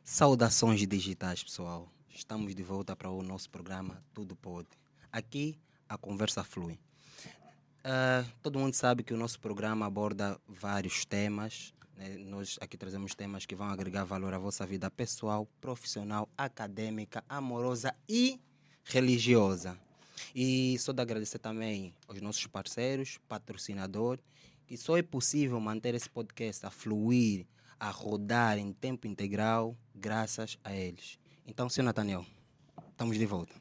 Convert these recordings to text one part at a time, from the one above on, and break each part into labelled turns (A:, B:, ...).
A: Saudações digitais, pessoal. Estamos de volta para o nosso programa Tudo Pode. Aqui a conversa flui. Todo mundo sabe que o nosso programa aborda vários temas, né? Nós aqui trazemos temas que vão agregar valor à vossa vida pessoal, profissional, acadêmica, amorosa e religiosa. E só de agradecer também aos nossos parceiros, patrocinadores, que só é possível manter esse podcast a fluir, a rodar em tempo integral, graças a eles. Então, senhor Nathaniel, estamos de volta.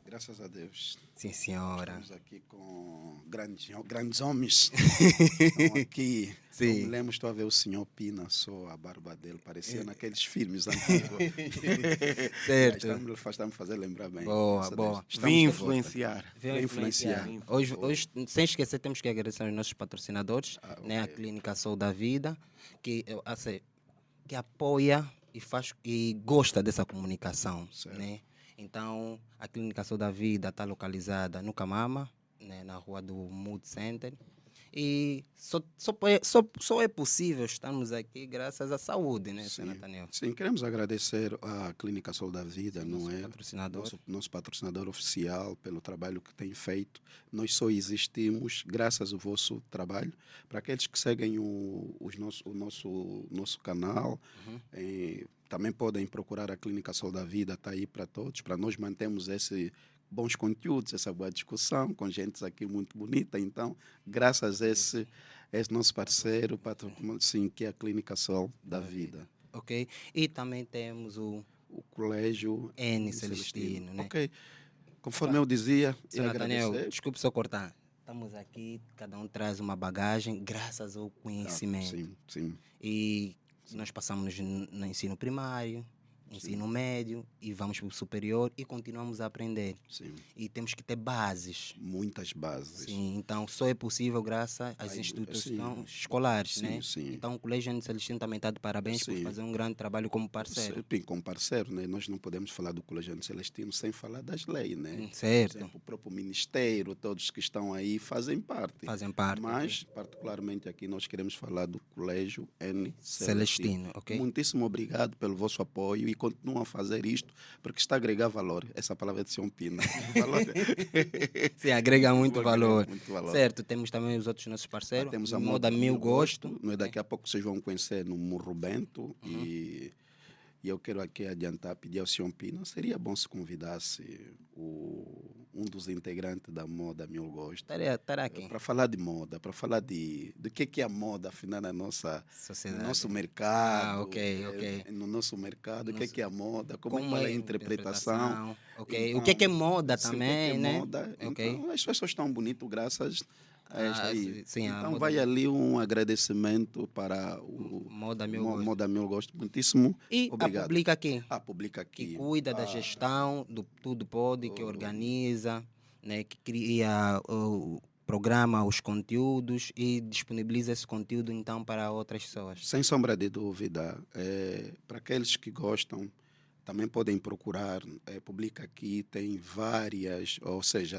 B: Graças a Deus.
A: Sim, senhora.
B: Estamos aqui com grandes homens. Estão aqui.
A: Sim.
B: Eu me lembro, estou a ver o senhor Pina, só a barba dele. Parecia naqueles filmes antigos.
A: Certo.
B: Estamos fazer lembrar bem.
A: Boa,
B: Graças a
A: boa.
B: Deus. Estamos
C: Vim
B: de
C: influenciar.
A: Veio
B: influenciar.
A: Hoje, sem esquecer, temos que agradecer aos nossos patrocinadores, né? A
B: ok.
A: Clínica Sol da Vida, que, que apoia e faz e gosta dessa comunicação,
B: Certo.
A: né? Então, a Clínica Sol da Vida está localizada no Camama, né? Na rua do Mood Center. E só é possível estarmos aqui graças à saúde, né, senhor Nathaniel?
B: Sim, queremos agradecer à Clínica Sol da Vida, não
A: Nosso
B: é?
A: patrocinador.
B: Nosso patrocinador oficial, pelo trabalho que tem feito. Nós só existimos graças ao vosso trabalho. Para aqueles que seguem o nosso canal, também podem procurar a Clínica Sol da Vida, está aí para todos, para nós mantermos bons conteúdos, essa boa discussão, com gente aqui muito bonita. Então, graças a esse nosso parceiro, sim, que é a Clínica Sol da Vida.
A: Ok? E também temos o
B: Colégio
A: N Celestino, né?
B: Ok. Conforme eu dizia,
A: Senhor
B: eu
A: Nathaniel,
B: agradecer.
A: desculpe só cortar. Estamos aqui, cada um traz uma bagagem, graças ao conhecimento.
B: Sim.
A: E nós passamos no ensino primário, ensino médio, e vamos para o superior e continuamos a aprender.
B: Sim.
A: E temos que ter bases.
B: Muitas bases.
A: Sim, então só é possível graças às instituições escolares, né?
B: Sim.
A: Então o Colégio N Celestino também está de parabéns por
B: Sim.
A: fazer um grande trabalho como parceiro.
B: Sim, como parceiro, né? Nós não podemos falar do Colégio Celestino sem falar das leis, né?
A: Certo.
B: Por exemplo, o próprio Ministério, todos que estão aí fazem parte. Mas, particularmente aqui, nós queremos falar do Colégio N
A: Celestino, ok?
B: Muitíssimo obrigado pelo vosso apoio e continuam a fazer isto porque está a agregar valor. Essa palavra é de São Pina. Valor.
A: Sim, agrega muito valor.
B: Muito valor.
A: Certo, temos também os outros nossos parceiros.
B: Temos a
A: Moda Mil Gosto.
B: Não é? Daqui a pouco vocês vão conhecer no Morro Bento. E eu quero aqui adiantar, pedir ao senhor Pina, seria bom se convidasse um dos integrantes da Moda Mil Gosto.
A: Estará aqui.
B: Para falar de moda, para falar do que é a moda, afinal, na nossa
A: Sociedade.
B: no nosso mercado.
A: Ok.
B: No nosso mercado, o que é a moda, como é a interpretação.
A: Ok.
B: Então,
A: o que é moda
B: sim,
A: também, né?
B: Moda.
A: Ok.
B: Então, as pessoas estão bonitas graças a esta aí.
A: Sim,
B: então, vai ali um agradecimento para o
A: Moda Mil Gosto.
B: Moda Mil Gosto. Muitíssimo
A: E
B: obrigado.
A: a Publica aqui. Que cuida da gestão, do Tudo Pode, que organiza, né, que cria o programa, os conteúdos e disponibiliza esse conteúdo então para outras pessoas.
B: Sem sombra de dúvida, para aqueles que gostam, também podem procurar, Publica aqui, tem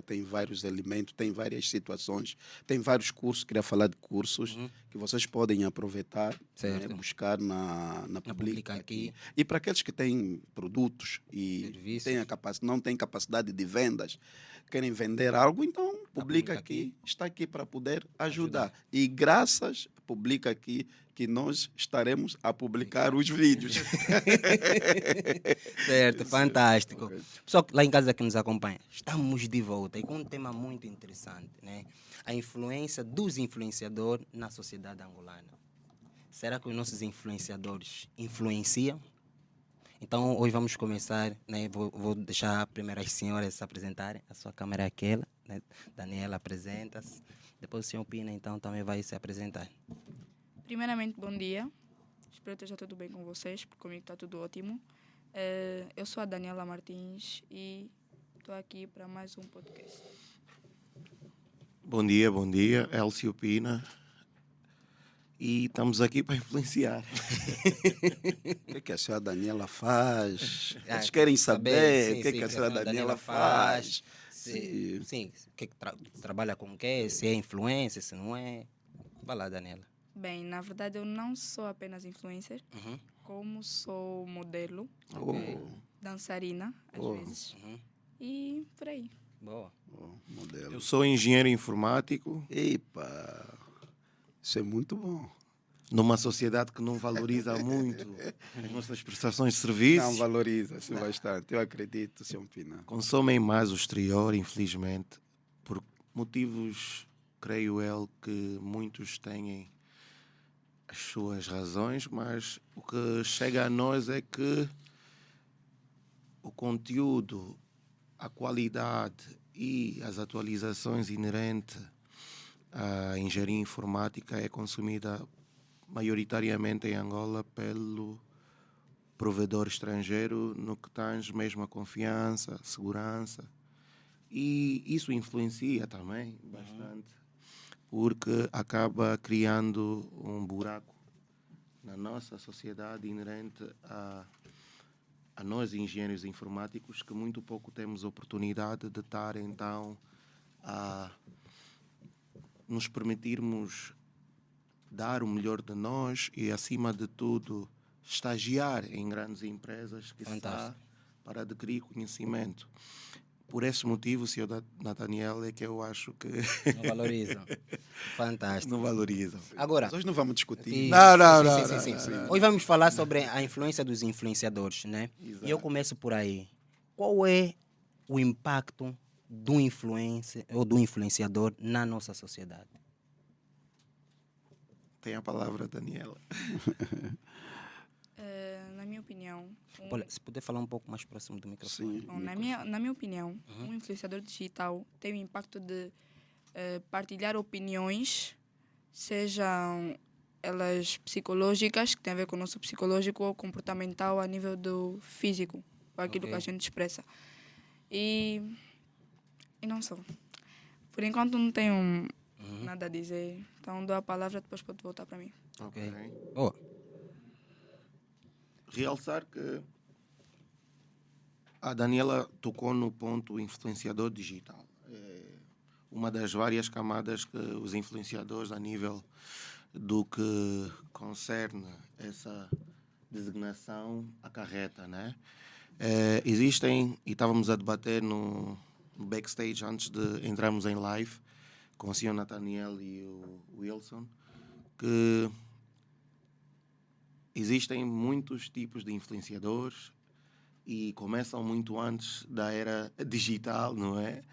B: tem vários elementos, tem várias situações, tem vários cursos, queria falar de cursos que vocês podem aproveitar, né, buscar na Publica aqui. E para aqueles que têm produtos e não têm capacidade de vendas, querem vender algo, então Publica aqui está aqui para poder ajudar. E graças a Publica aqui que nós estaremos a publicar os vídeos.
A: Certo, fantástico. Okay. Pessoal lá em casa que nos acompanha, estamos de volta e com um tema muito interessante, né? A influência dos influenciadores na sociedade angolana. Será que os nossos influenciadores influenciam? Então, hoje vamos começar, né? Vou deixar primeiro as senhoras se apresentarem. A sua câmera é aquela, né? Daniela, apresenta-se. Depois o senhor Pina, então, também vai se apresentar.
D: Primeiramente, bom dia. Espero que esteja tudo bem com vocês, porque comigo está tudo ótimo. Eu sou a Daniela Martins e estou aqui para mais um podcast.
C: Bom dia. Elcio Pina. e estamos aqui para influenciar.
B: O que é que a senhora Daniela faz?
A: Ah,
B: Eles querem saber
A: sim,
B: o que é
A: sim,
B: que a
A: que
B: senhora Daniela faz.
A: Se,
B: Sim.
A: sim, trabalha com o quê? Se é influência, se não é. Vai lá, Daniela.
D: Bem, na verdade eu não sou apenas influencer,
A: Uhum,
D: como sou modelo,
B: Oh,
D: dançarina, às
B: Oh.
D: vezes,
A: uhum.
D: e por aí.
A: Boa.
B: oh, modelo.
C: Eu sou engenheiro informático
B: Epa, isso é muito bom.
C: numa sociedade que não valoriza muito as nossas prestações de
B: Não,
C: serviços.
B: valoriza-se bastante. Eu acredito, Sr. Pina.
C: Consomem mais o exterior, infelizmente, por motivos, creio eu, que muitos têm as suas razões, mas o que chega a nós é que o conteúdo, a qualidade e as atualizações inerentes à engenharia informática é consumida maioritariamente em Angola pelo provedor estrangeiro no que tange mesmo a confiança, segurança. E isso influencia também bastante, porque acaba criando um buraco na nossa sociedade inerente a nós, engenheiros informáticos, que muito pouco temos oportunidade de estar, então, a nos permitirmos dar o melhor de nós e, acima de tudo, estagiar em grandes empresas que está
A: Fantástico.
C: para adquirir conhecimento. Por esse motivo, Sr. Nathaniel, é que eu acho que
A: Não valorizam. Fantástico.
C: não valorizam.
A: Agora,
B: Mas hoje não vamos discutir.
A: sim,
C: Não, não,
A: sim,
C: não,
A: sim,
C: não,
A: sim,
C: não,
A: sim.
C: não,
A: Hoje vamos falar sobre a influência dos influenciadores, né?
C: Exato.
A: E eu começo por aí. Qual é o impacto do influencer ou do influenciador na nossa sociedade?
C: Tem a palavra, Daniela.
D: Na minha opinião,
A: Olha, se puder falar um pouco mais próximo do microfone.
B: Sim.
D: bom, na minha opinião, um influenciador digital tem o impacto de partilhar opiniões, sejam elas psicológicas, que têm a ver com o nosso psicológico, ou comportamental a nível do físico, ou aquilo que a
A: Ok.
D: gente expressa. E não só. Por enquanto não tenho nada a dizer, então dou a palavra, depois pode voltar para mim.
A: Ok. Boa.
C: Realçar que a Daniela tocou no ponto influenciador digital. É uma das várias camadas que os influenciadores, a nível do que concerne essa designação, acarreta, né? Existem, e estávamos a debater no backstage antes de entrarmos em live com o Sr. Nathaniel e o Wilson, que existem muitos tipos de influenciadores e começam muito antes da era digital, não é?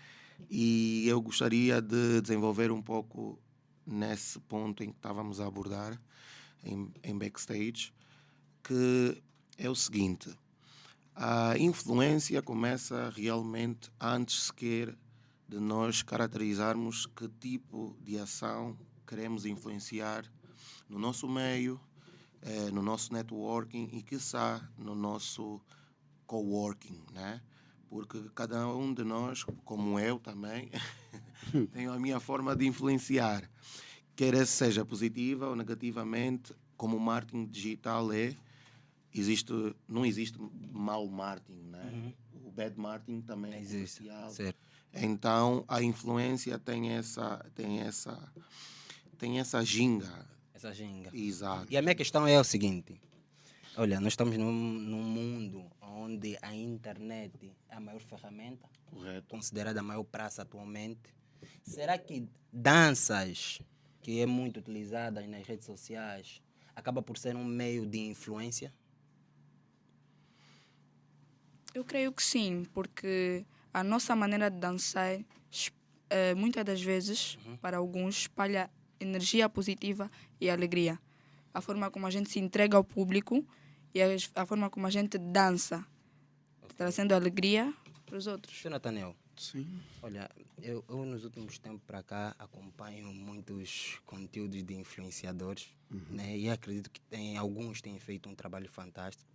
C: E eu gostaria de desenvolver um pouco nesse ponto em que estávamos a abordar em backstage, que é o seguinte: a influência começa realmente antes sequer de nós caracterizarmos que tipo de ação queremos influenciar no nosso meio, no nosso networking e, quiçá, no nosso coworking, né? Porque cada um de nós, como eu também, tenho a minha forma de influenciar. Quer essa seja positiva ou negativamente, como o marketing digital é, não existe mau marketing, né? O bad marketing também é
A: Existe.
C: comercial.
A: Certo.
C: Então, a influência tem essa ginga.
A: Essa ginga.
C: Exato.
A: E a minha questão é o seguinte. Olha, nós estamos num mundo onde a internet é a maior ferramenta,
C: Correto.
A: considerada a maior praça atualmente. Será que danças, que é muito utilizada nas redes sociais, acaba por ser um meio de influência?
D: Eu creio que sim, porque a nossa maneira de dançar, muitas das vezes, para alguns, espalha energia positiva e alegria. A forma como a gente se entrega ao público e a forma como a gente dança, trazendo alegria para os outros.
A: Sr. Nathaniel,
B: Sim.
A: olha, eu nos últimos tempos para cá acompanho muitos conteúdos de influenciadores, né? E acredito que alguns têm feito um trabalho fantástico.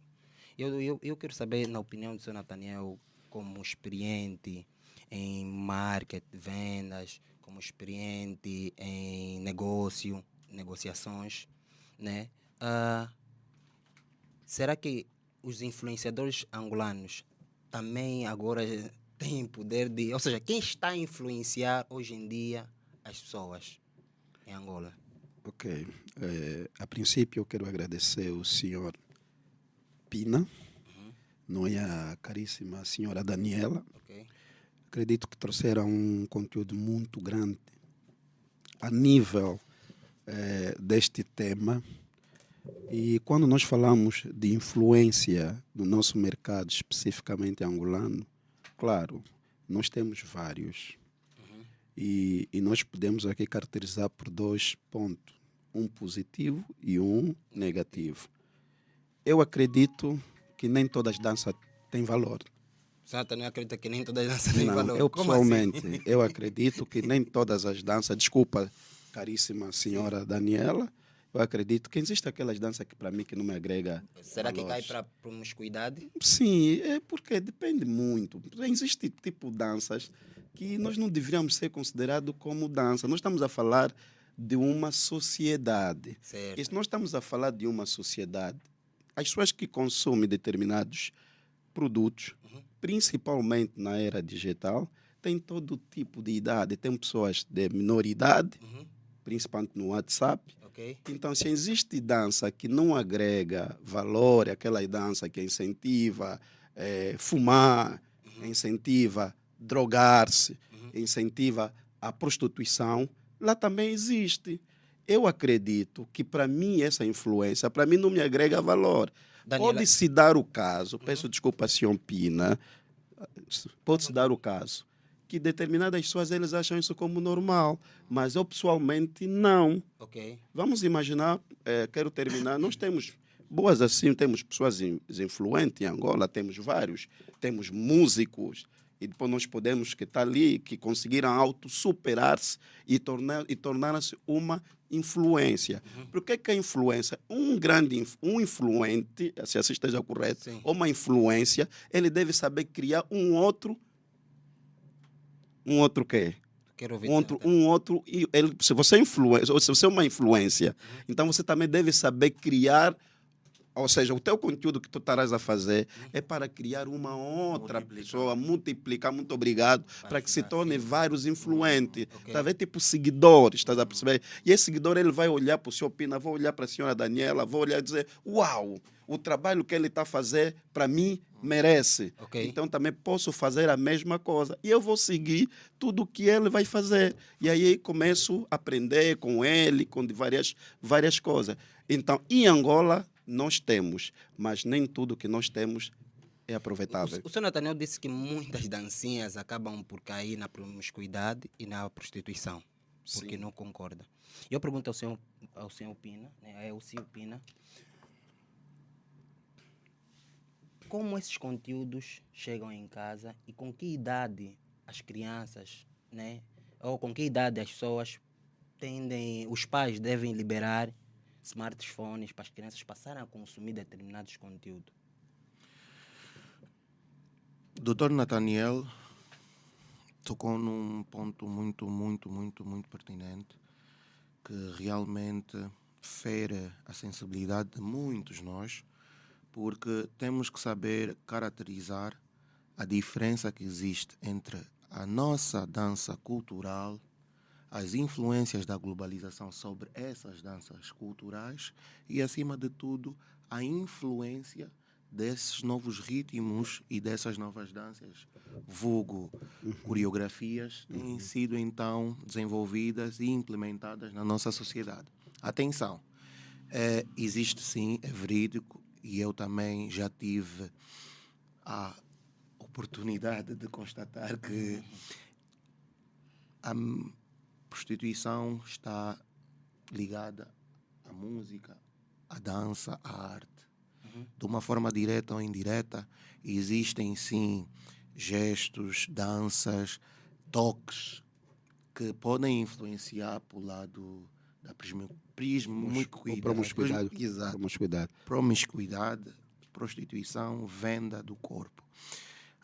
A: Eu quero saber, na opinião do Sr. Nathaniel, como experiente em marketing, vendas, como experiente em negociações, né? Será que os influenciadores angolanos também agora têm poder de... Ou seja, quem está a influenciar hoje em dia as pessoas em Angola?
B: Ok. A princípio, eu quero agradecer o senhor Pina, não é a caríssima senhora Daniela.
A: Ok?
B: Acredito que trouxeram um conteúdo muito grande a nível deste tema. E quando nós falamos de influência no nosso mercado, especificamente angolano, claro, nós temos vários. E nós podemos aqui caracterizar por 2 pontos, um positivo e um negativo. Eu acredito que nem todas as danças têm valor.
A: Santa não acredita que nem toda a dança tem
B: Não,
A: valor.
B: eu
A: Como assim?
B: pessoalmente, eu acredito que nem todas as danças, desculpa, caríssima senhora Daniela, eu acredito que existe aquelas danças que para mim que não me agrega
A: Será que cai
B: valores.
A: para a promiscuidade?
B: Sim, é porque depende muito. Existe tipo de danças que nós não deveríamos ser considerados como dança. Nós estamos a falar de uma sociedade.
A: Certo.
B: E se nós estamos a falar de uma sociedade, as pessoas que consomem determinados produtos, principalmente na era digital, têm todo tipo de idade. Tem pessoas de menor idade, principalmente no WhatsApp.
A: Ok?
B: Então, se existe dança que não agrega valor, é aquela dança que incentiva fumar, incentiva drogar-se, incentiva a prostituição, lá também existe. Eu acredito que, para mim, essa influência, para mim, não me agrega valor.
A: Daniela-
B: Pode-se dar o caso, peço desculpa, senhor Pina, pode-se dar o caso que determinadas pessoas eles acham isso como normal, mas eu pessoalmente não.
A: Ok.
B: Vamos imaginar, quero terminar, nós temos boas assim, temos pessoas influentes em Angola, temos vários, temos músicos, e depois nós podemos que estar ali, que conseguiram auto-superar-se e tornar-se uma influência. Por que a influência? Um influente, se assim esteja correto,
A: Sim.
B: ou uma influência, ele deve saber criar um outro quê?
A: Quero ouvir.
B: Se você é influência, ou se você é uma influência, então você também deve saber criar, ou seja, o teu conteúdo que tu estarás a fazer é para criar uma outra pessoa, multiplicar, muito obrigado, para que se
A: ajudar,
B: torne
A: sim.
B: vários influentes,
A: Ok.
B: tá a ver? Tipo seguidores, estás a perceber? E esse seguidor ele vai olhar para o seu Pina, vai olhar para a senhora Daniela, vai olhar e dizer, uau, o trabalho que ele está a fazer, para mim, merece.
A: Ok.
B: Então também posso fazer a mesma coisa. E eu vou seguir tudo o que ele vai fazer. E aí começo a aprender com ele, com várias coisas. Então, em Angola, nós temos, mas nem tudo que nós temos é aproveitável.
A: O senhor Nathaniel disse que muitas dancinhas acabam por cair na promiscuidade e na prostituição, porque
B: Sim.
A: não concorda. Eu pergunto ao senhor Pina, né, ao senhor Pina, como esses conteúdos chegam em casa e com que idade as crianças, né, ou com que idade as pessoas os pais devem liberar smartphones para as crianças passarem a consumir determinados conteúdos?
C: Dr. Nathaniel tocou num ponto muito pertinente que realmente fere a sensibilidade de muitos nós, porque temos que saber caracterizar a diferença que existe entre a nossa dança cultural, as influências da globalização sobre essas danças culturais e, acima de tudo, a influência desses novos ritmos e dessas novas danças, vulgo coreografias, têm sido então desenvolvidas e implementadas na nossa sociedade. Atenção, existe sim, é verídico, e eu também já tive a oportunidade de constatar que a prostituição está ligada à música, à dança, à arte. De uma forma direta ou indireta, existem sim gestos, danças, toques que podem influenciar para o lado da
B: Promiscuidade.
C: Exato. Promiscuidade, prostituição, venda do corpo.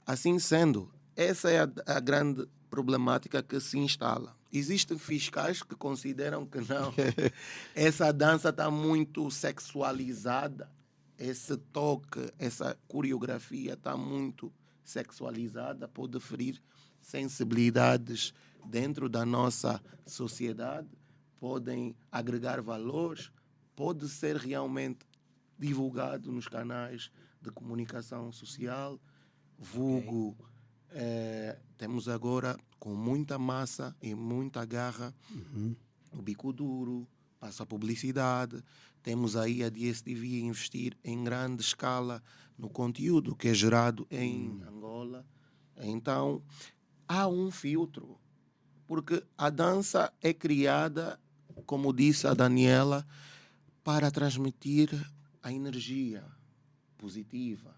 C: Assim sendo, essa é a grande problemática que se instala. Existem fiscais que consideram que não. Essa dança está muito sexualizada. Esse toque, essa coreografia está muito sexualizada. Pode ferir sensibilidades dentro da nossa sociedade. Podem agregar valores. Pode ser realmente divulgado nos canais de comunicação social. Vulgo, temos agora com muita massa e muita garra o bico duro, passa a publicidade. Temos aí a DSTV a investir em grande escala no conteúdo que é gerado em Angola. Então, há um filtro, porque a dança é criada, como disse a Daniela, para transmitir a energia positiva.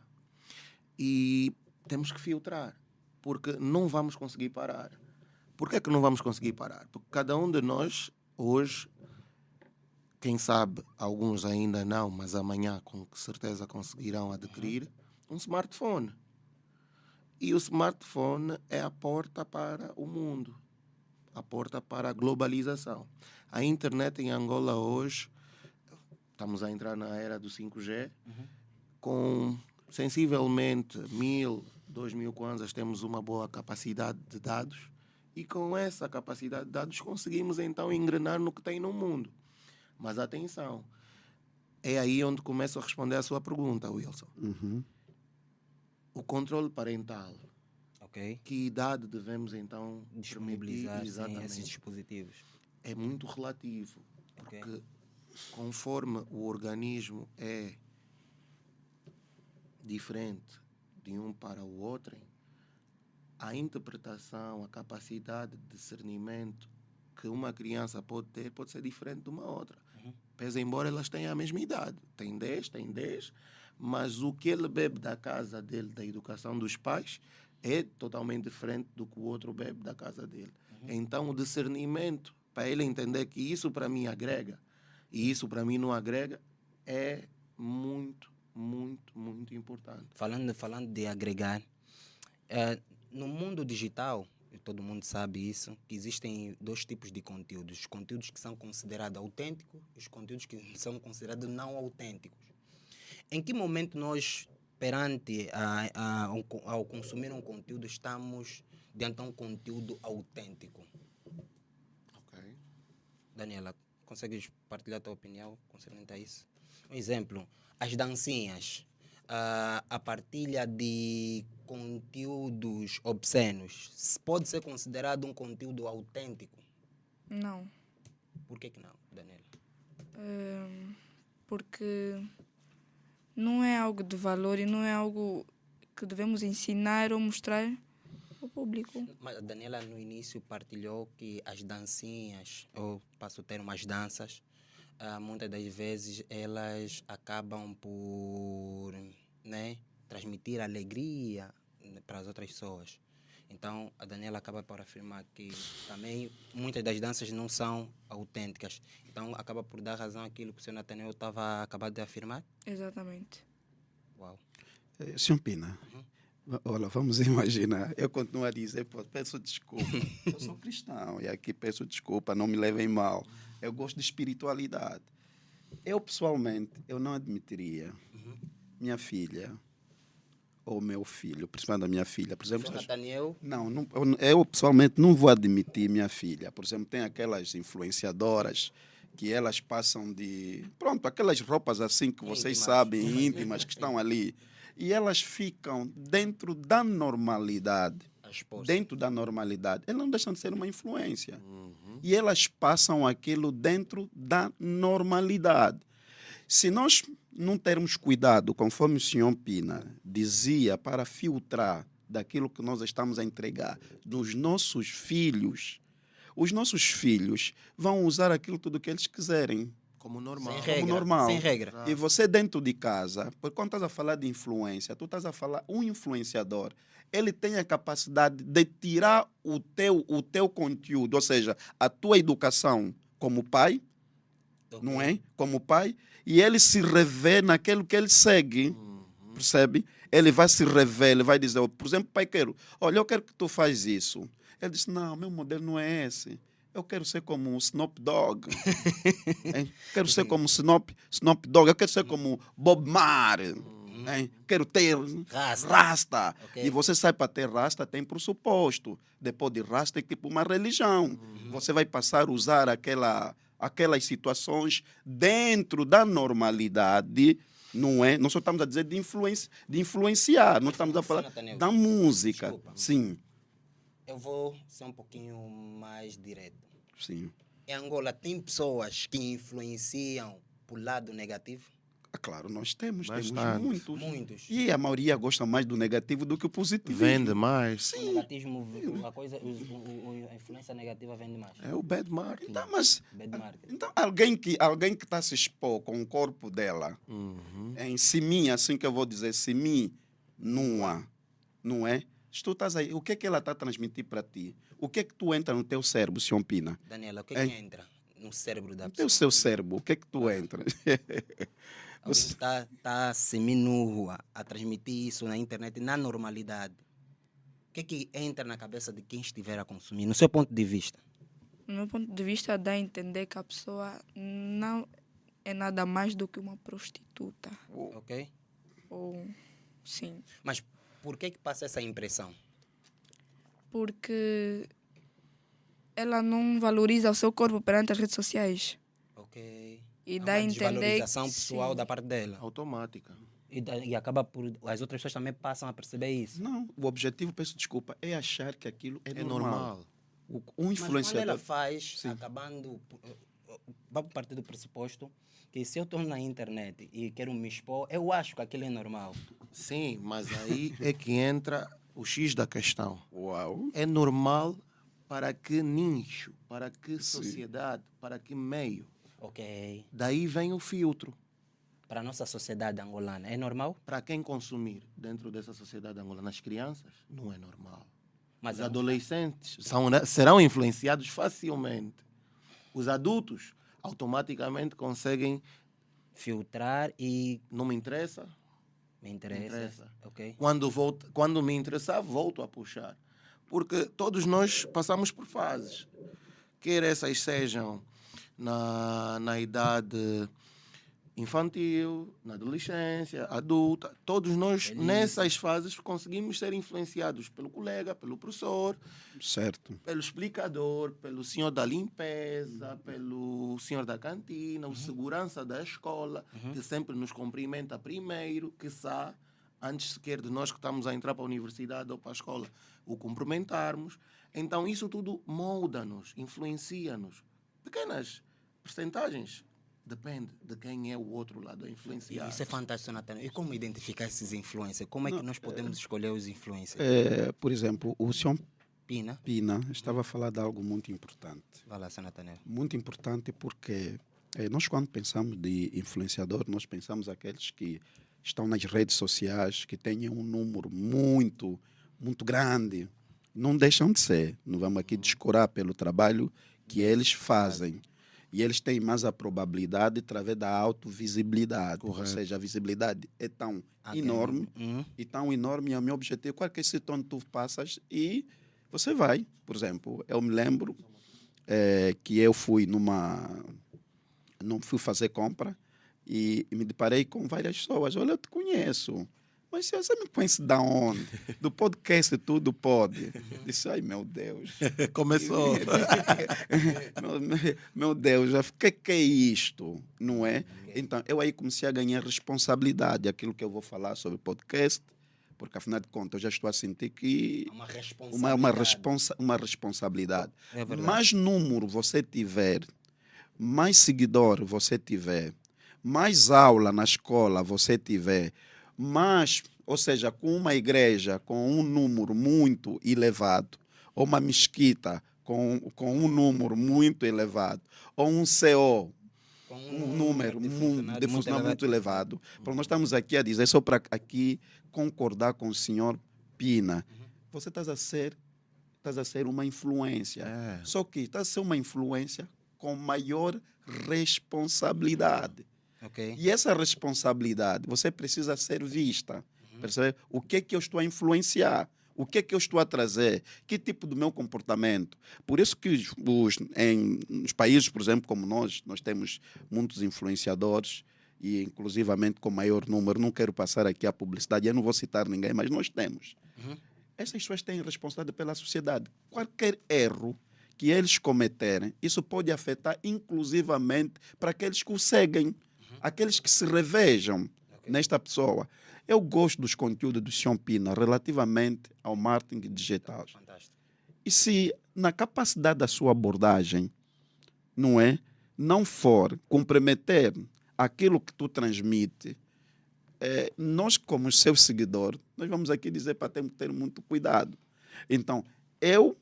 C: E temos que filtrar, porque não vamos conseguir parar. Por que é que não vamos conseguir parar? Porque cada um de nós, hoje, quem sabe, alguns ainda não, mas amanhã com certeza conseguirão adquirir um smartphone. E o smartphone é a porta para o mundo, a porta para a globalização. A internet em Angola hoje, estamos a entrar na era do 5G, com sensivelmente 1.000, 2.000 kwanzas, temos uma boa capacidade de dados, e com essa capacidade de dados conseguimos então engrenar no que tem no mundo. Mas atenção, é aí onde começo a responder a sua pergunta, Wilson. O controle parental.
A: Ok.
C: Que idade devemos então
A: Disponibilizar
C: permitir?
A: sim, esses dispositivos.
C: É muito relativo,
A: Ok.
C: porque conforme o organismo é diferente de um para o outro, a interpretação, a capacidade de discernimento que uma criança pode ter pode ser diferente de uma outra. Pese embora elas tenham a mesma idade. Tem 10, mas o que ele bebe da casa dele, da educação dos pais, é totalmente diferente do que o outro bebe da casa dele. Então, o discernimento, para ele entender que isso para mim agrega e isso para mim não agrega, é muito, muito, muito importante.
A: Falando de agregar, no mundo digital, e todo mundo sabe isso, que existem dois tipos de conteúdos. Os conteúdos que são considerados autênticos e os conteúdos que são considerados não autênticos. Em que momento nós, perante ao consumir um conteúdo, estamos diante de um conteúdo autêntico?
C: Ok.
A: Daniela, consegues partilhar a tua opinião concernente a isso? Um exemplo, as dancinhas, a partilha de conteúdos obscenos, pode ser considerado um conteúdo autêntico?
D: Não.
A: Por que não, Daniela?
D: Porque não é algo de valor e não é algo que devemos ensinar ou mostrar ao público.
A: Mas a Daniela no início partilhou que as dancinhas, ou passo o termo, as danças, muitas das vezes elas acabam por, né, transmitir alegria para as outras pessoas. Então a Daniela acaba por afirmar que também muitas das danças não são autênticas. Então acaba por dar razão àquilo que o Sr. Nathaniel estava acabado de afirmar.
D: Exatamente.
A: Uau.
B: Sr. Pina, olha, vamos imaginar, eu continuo a dizer, pô, peço desculpa, eu sou cristão e aqui peço desculpa, não me levem mal, eu gosto de espiritualidade. Eu, pessoalmente, eu não admitiria minha filha ou meu filho, principalmente a minha filha, por exemplo...
A: Sr. Nathaniel?
B: Não, eu pessoalmente não vou admitir minha filha. Por exemplo, tem aquelas influenciadoras que elas passam de... Pronto, aquelas roupas assim que vocês
A: Íntimas.
B: sabem, íntimas, que estão ali. E elas ficam dentro da normalidade.
A: Exposto.
B: Dentro da normalidade. Elas não deixam de ser uma influência. E elas passam aquilo dentro da normalidade. Se nós não termos cuidado, conforme o senhor Pina dizia, para filtrar daquilo que nós estamos a entregar dos nossos filhos, os nossos filhos vão usar aquilo tudo que eles quiserem.
C: Como normal.
A: Sem regra.
B: Como normal.
A: Sem regra.
B: E você dentro de casa, porque quando estás a falar de influência, tu estás a falar, um influenciador, ele tem a capacidade de tirar o teu conteúdo, ou seja, a tua educação como pai, não é? Como pai, e ele se revê naquilo que ele segue, percebe? Ele vai se rever, ele vai dizer, por exemplo, pai, olha, eu quero que tu faz isso. Ele disse, não, meu modelo não é esse. Eu quero ser como o Snoop Dogg. Hein? Quero ser como Snoop Dogg. Eu quero ser como Bob Marley. Hein? Quero ter rasta.
A: Ok.
B: E você sai para ter rasta, tem pressuposto. Depois de rasta é tipo uma religião. Você vai passar a usar aquelas situações dentro da normalidade, não é? Nós só estamos a dizer de influenciar. Nós estamos a falar
A: Nathaniel,
B: da música.
A: desculpa.
B: Sim,
A: Eu vou ser um pouquinho mais direto.
B: sim.
A: Em Angola tem pessoas que influenciam para o lado negativo?
B: Ah, claro, nós temos
C: Bastante.
B: muitos.
A: Muitos.
B: E a maioria gosta mais do negativo do que o positivo.
C: Vende mais.
A: O negativismo, a influência negativa vende mais.
C: É o bad marketing.
B: Então, mas
A: Bad marketing.
B: então, alguém que está se expor com o corpo dela, em simi, assim que eu vou dizer, simi, nua, não é? Se tu estás aí, o que é que ela está a transmitir para ti? O que é que tu entra no teu cérebro, Sr. Pina?
A: Daniela, o que é que entra no cérebro da
B: No
A: pessoa?
B: teu seu cérebro, o que é que tu entra?
A: Alguém está semi-nua a transmitir isso na internet, na normalidade. O que é que entra na cabeça de quem estiver a consumir, no seu ponto de vista?
D: No meu ponto de vista, dá a entender que a pessoa não é nada mais do que uma prostituta.
A: Ok?
D: Ou, sim,
A: Mas por que passa essa impressão?
D: porque ela não valoriza o seu corpo perante as redes sociais.
A: Ok.
D: E
A: Há
D: dá a
A: uma
D: entender
A: desvalorização
D: que
A: pessoal
D: sim.
A: da parte dela.
C: Automática.
A: E acaba por... As outras pessoas também passam a perceber isso.
B: Não, o objetivo, peço desculpa, é achar que aquilo é,
C: É normal.
B: Um
A: Mas quando
B: influenciador.
A: ela faz,
B: Sim.
A: acabando... Vamos partir do pressuposto que se eu estou na internet e quero me expor, eu acho que aquilo é normal.
C: Sim, mas aí é que entra o X da questão.
B: Uau!
C: É normal para que nicho, para que sociedade, para que meio.
A: Ok.
C: Daí vem o filtro.
A: Para a nossa sociedade angolana, é normal?
C: Para quem consumir dentro dessa sociedade angolana, as crianças, não é normal.
A: Mas
C: Os adolescentes serão influenciados facilmente. Os adultos automaticamente conseguem,
A: filtrar e...
C: não me interessa,
A: Me interessa.
C: interessa.
A: Ok.
C: quando me interessar, volto a puxar. Porque todos nós passamos por fases. Quer essas sejam na idade infantil, na adolescência, adulta, todos nós nessas fases conseguimos ser influenciados pelo colega, pelo professor,
B: Certo.
C: pelo explicador, pelo senhor da limpeza, pelo senhor da cantina, o segurança da escola, que sempre nos cumprimenta primeiro, quiçá, antes sequer de nós que estamos a entrar para a universidade ou para a escola, o cumprimentarmos. Então isso tudo molda-nos, influencia-nos. Pequenas percentagens. Depende de quem é o outro lado a influenciar.
A: Isso é fantástico, Nathaniel. E como identificar esses influencers? Como é que nós podemos escolher os influencers?
B: Por exemplo, o senhor
A: Pina?
B: Pina estava a falar de algo muito importante.
A: Vai lá, Sr. Nathaniel.
B: Muito importante porque nós, quando pensamos de influenciador, nós pensamos aqueles que estão nas redes sociais, que têm um número muito, muito grande. Não deixam de ser. Não vamos aqui descurar pelo trabalho que eles fazem. E eles têm mais a probabilidade através da autovisibilidade. Ou seja, a visibilidade é tão enorme, e tão enorme, e o meu objetivo, qualquer sítio onde tu passas e você vai. Por exemplo, eu me lembro que eu fui não fui fazer compra e me deparei com várias pessoas. Olha, eu te conheço. Mas você me conhece da onde? Do podcast Tudo Pode. Disse, ai meu Deus.
C: Começou.
B: Meu Deus, o que é isto? Não é? Então, eu aí comecei a ganhar responsabilidade. Aquilo que eu vou falar sobre podcast, porque afinal de contas eu já estou a sentir que
A: Uma responsabilidade.
B: uma responsabilidade.
A: É verdade.
B: Mais número você tiver, mais seguidor você tiver, mais aula na escola você tiver, mais, ou seja, com uma igreja com um número muito elevado, ou uma mesquita com um número muito elevado, ou um CO, um número difusional muito elevado. Porque nós estamos aqui a dizer, só para aqui concordar com o senhor Pina, você estás a ser uma influência. Só que estás a ser uma influência com maior responsabilidade.
A: Ok.
B: E essa responsabilidade, você precisa ser vista. Percebe? O que é que eu estou a influenciar? O que é que eu estou a trazer? Que tipo do meu comportamento? Por isso que nos países, por exemplo, como nós temos muitos influenciadores e inclusivamente com maior número. Não quero passar aqui a publicidade, eu não vou citar ninguém, mas nós temos. Essas pessoas têm responsabilidade pela sociedade. Qualquer erro que eles cometerem, isso pode afetar inclusivamente para aqueles que o seguem, aqueles que se revejam nesta pessoa. Eu gosto dos conteúdos do Sean Pina relativamente ao marketing digital.
A: Fantástico.
B: E se na capacidade da sua abordagem, não for comprometer aquilo que tu transmite, nós como seu seguidor, nós vamos aqui dizer para ter muito cuidado. Então, eu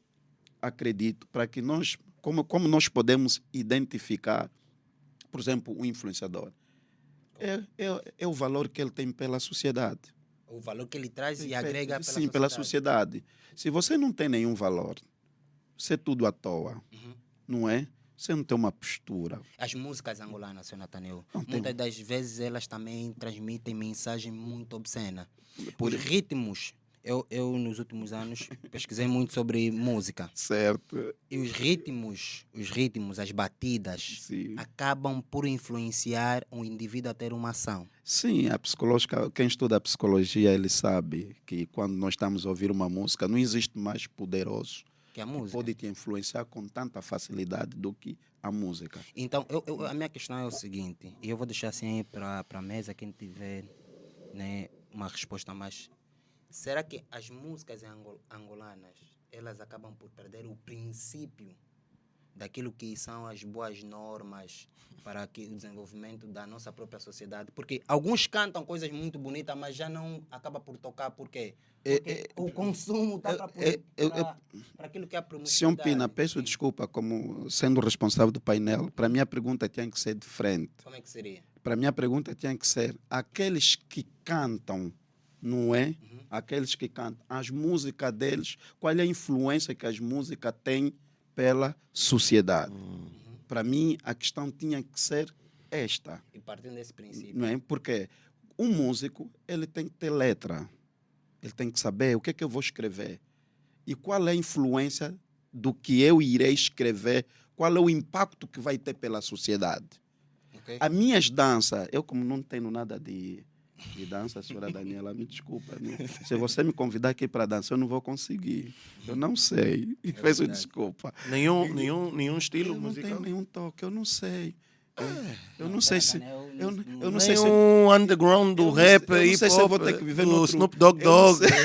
B: acredito para que nós, como nós podemos identificar, por exemplo, um influenciador, é o valor que ele tem pela sociedade.
A: O valor que ele traz e agrega pela
B: Sim,
A: sociedade.
B: pela sociedade. Se você não tem nenhum valor, você é tudo à toa, não é? Você não tem uma postura.
A: As músicas angolanas, Sr. Nathaniel,
B: Não tem.
A: muitas das vezes elas também transmitem mensagem muito obscena.
B: Por-
A: Os ritmos, eu nos últimos anos pesquisei muito sobre música.
B: Certo?
A: E os ritmos, as batidas,
B: Sim.
A: acabam por influenciar o indivíduo a ter uma ação.
B: Sim, quem estuda a psicologia, ele sabe que quando nós estamos a ouvir uma música, não existe mais poderoso
A: Que é a
B: que
A: música.
B: pode te influenciar com tanta facilidade do que a música.
A: Então, a minha questão é o seguinte, e eu vou deixar assim para a mesa, quem tiver, né, uma resposta mais. Será que as músicas angolanas, elas acabam por perder o princípio daquilo que são as boas normas para que o desenvolvimento da nossa própria sociedade? Porque alguns cantam coisas muito bonitas, mas já não acaba por tocar. Por quê? Porque o consumo está para aquilo que é a promoção.
B: Senhor Pina, peço desculpa, como sendo responsável do painel, para mim a pergunta tinha que ser diferente.
A: Como é que seria?
B: Para mim a pergunta tinha que ser, aqueles que cantam, não é? Aqueles que cantam, as músicas deles, qual é a influência que as músicas têm pela sociedade? Para mim a questão tinha que ser esta,
A: E partindo desse princípio.
B: não é? Porque um músico, ele tem que ter letra, ele tem que saber o que é que eu vou escrever e qual é a influência do que eu irei escrever, qual é o impacto que vai ter pela sociedade.
A: Ok?
B: As minhas danças, eu como não tenho nada de dança, senhora Daniela, me desculpa. Né? Se você me convidar aqui para dançar, eu não vou conseguir. Eu não sei. Peço desculpa.
C: Nenhum estilo
B: Eu não
C: musical?
B: tenho nenhum toque, eu não sei. Eu não sei se... Eu não
C: Nem
B: sei se...
C: um underground do
B: eu não
C: rap,
B: sei- eu não
C: hip
B: sei se eu
C: hop,
B: vou ter que viver
C: do
B: no outro-
C: Snoop Dogg
B: eu não
C: Dogg.
B: sei.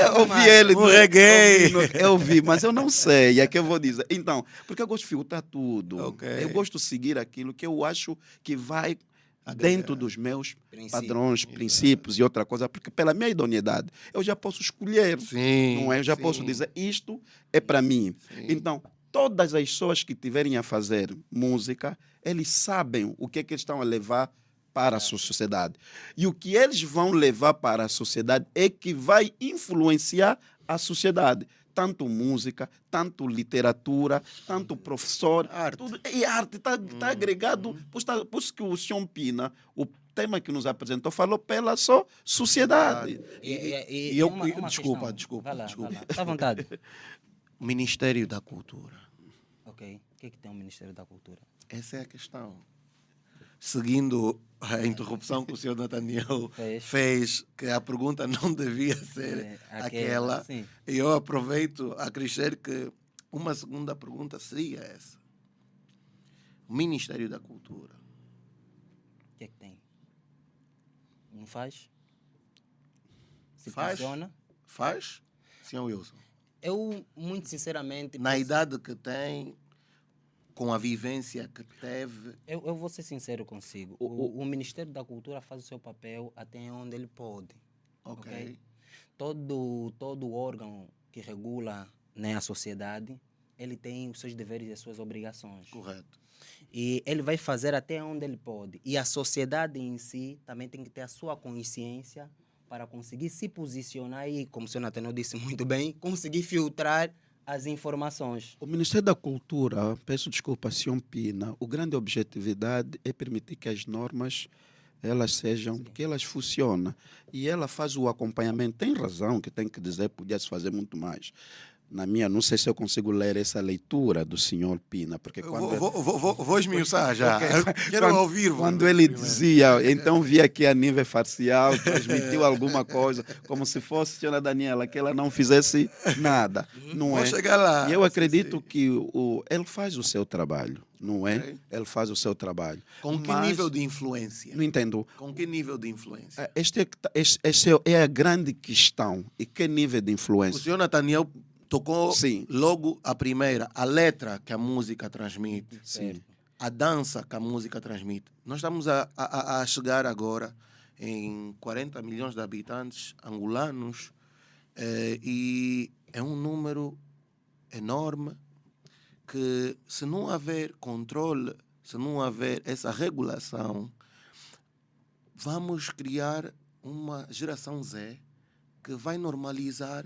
B: Eu ouvi ele.
C: Um reggae.
B: Eu ouvi, mas eu não sei. É que eu vou dizer. Então, porque eu gosto de filtrar tudo.
C: Ok.
B: Eu gosto de seguir aquilo que eu acho que vai
C: Agregar.
B: dentro dos meus
A: Princípio.
B: padrões, princípios e outra coisa. Porque pela minha idoneidade, eu já posso escolher.
C: Sim,
B: Não é? Eu já
C: sim.
B: posso dizer, isto é para mim.
C: Sim.
B: Então, todas as pessoas que tiverem a fazer música, eles sabem o que é que eles estão a levar para a sociedade. E o que eles vão levar para a sociedade é que vai influenciar a sociedade. Tanto música, tanto literatura, tanto professor,
C: Arte.
B: tudo. E arte está agregado. Por isso que o Sean Pina, o tema que nos apresentou, falou pela só sociedade.
C: E eu- desculpa.
A: Vai lá. Está à vontade.
C: Ministério da Cultura.
A: Ok. O que é que tem o Ministério da Cultura?
C: Essa é a questão. Seguindo a interrupção que o senhor Nathaniel fez, que a pergunta não devia ser aquela,
A: sim.
C: e eu aproveito a crescer que uma segunda pergunta seria essa. O Ministério da Cultura.
A: O que é que tem? Não faz? Se
C: Faz?
A: funciona?
C: Faz, senhor Wilson?
A: Eu, muito sinceramente...
C: Na idade que tem, com a vivência que teve,
A: Eu vou ser sincero consigo. O Ministério da Cultura faz o seu papel até onde ele pode.
C: ok?
A: Todo órgão que regula, né, a sociedade, ele tem os seus deveres e as suas obrigações.
C: Correto.
A: E ele vai fazer até onde ele pode. E a sociedade em si também tem que ter a sua consciência para conseguir se posicionar e, como o senhor Nathaniel disse muito bem, conseguir filtrar as informações.
B: O Ministério da Cultura, peço desculpa, Senhor Pina, o grande objetividade é permitir que as normas elas sejam, que elas funcionem. E ela faz o acompanhamento. Tem razão que tem que dizer, podia-se fazer muito mais. Na minha, não sei se eu consigo ler essa leitura do senhor Pina, porque quando
C: Vou esmiuçar já. Quero
B: quando,
C: ouvir.
B: quando ele dizia, então via que a nível facial transmitiu alguma coisa, como se fosse a senhora Daniela, que ela não fizesse nada, não
C: Vou
B: é?
C: chegar lá.
B: E eu acredito que ele faz o seu trabalho, não é?
C: Ok.
B: Ele faz o seu trabalho.
C: Com que
B: Mas,
C: nível de influência?
B: não entendo.
C: Com que nível de influência?
B: Este é a grande questão. E que nível de
C: O
B: influência?
C: senhor Nathaniel tocou
B: Sim.
C: logo a primeira, a letra que a música transmite,
B: Sim.
C: a dança que a música transmite. Nós estamos a chegar agora em 40 milhões de habitantes angolanos e é um número enorme que, se não haver controle, se não haver essa regulação, vamos criar uma geração Z que vai normalizar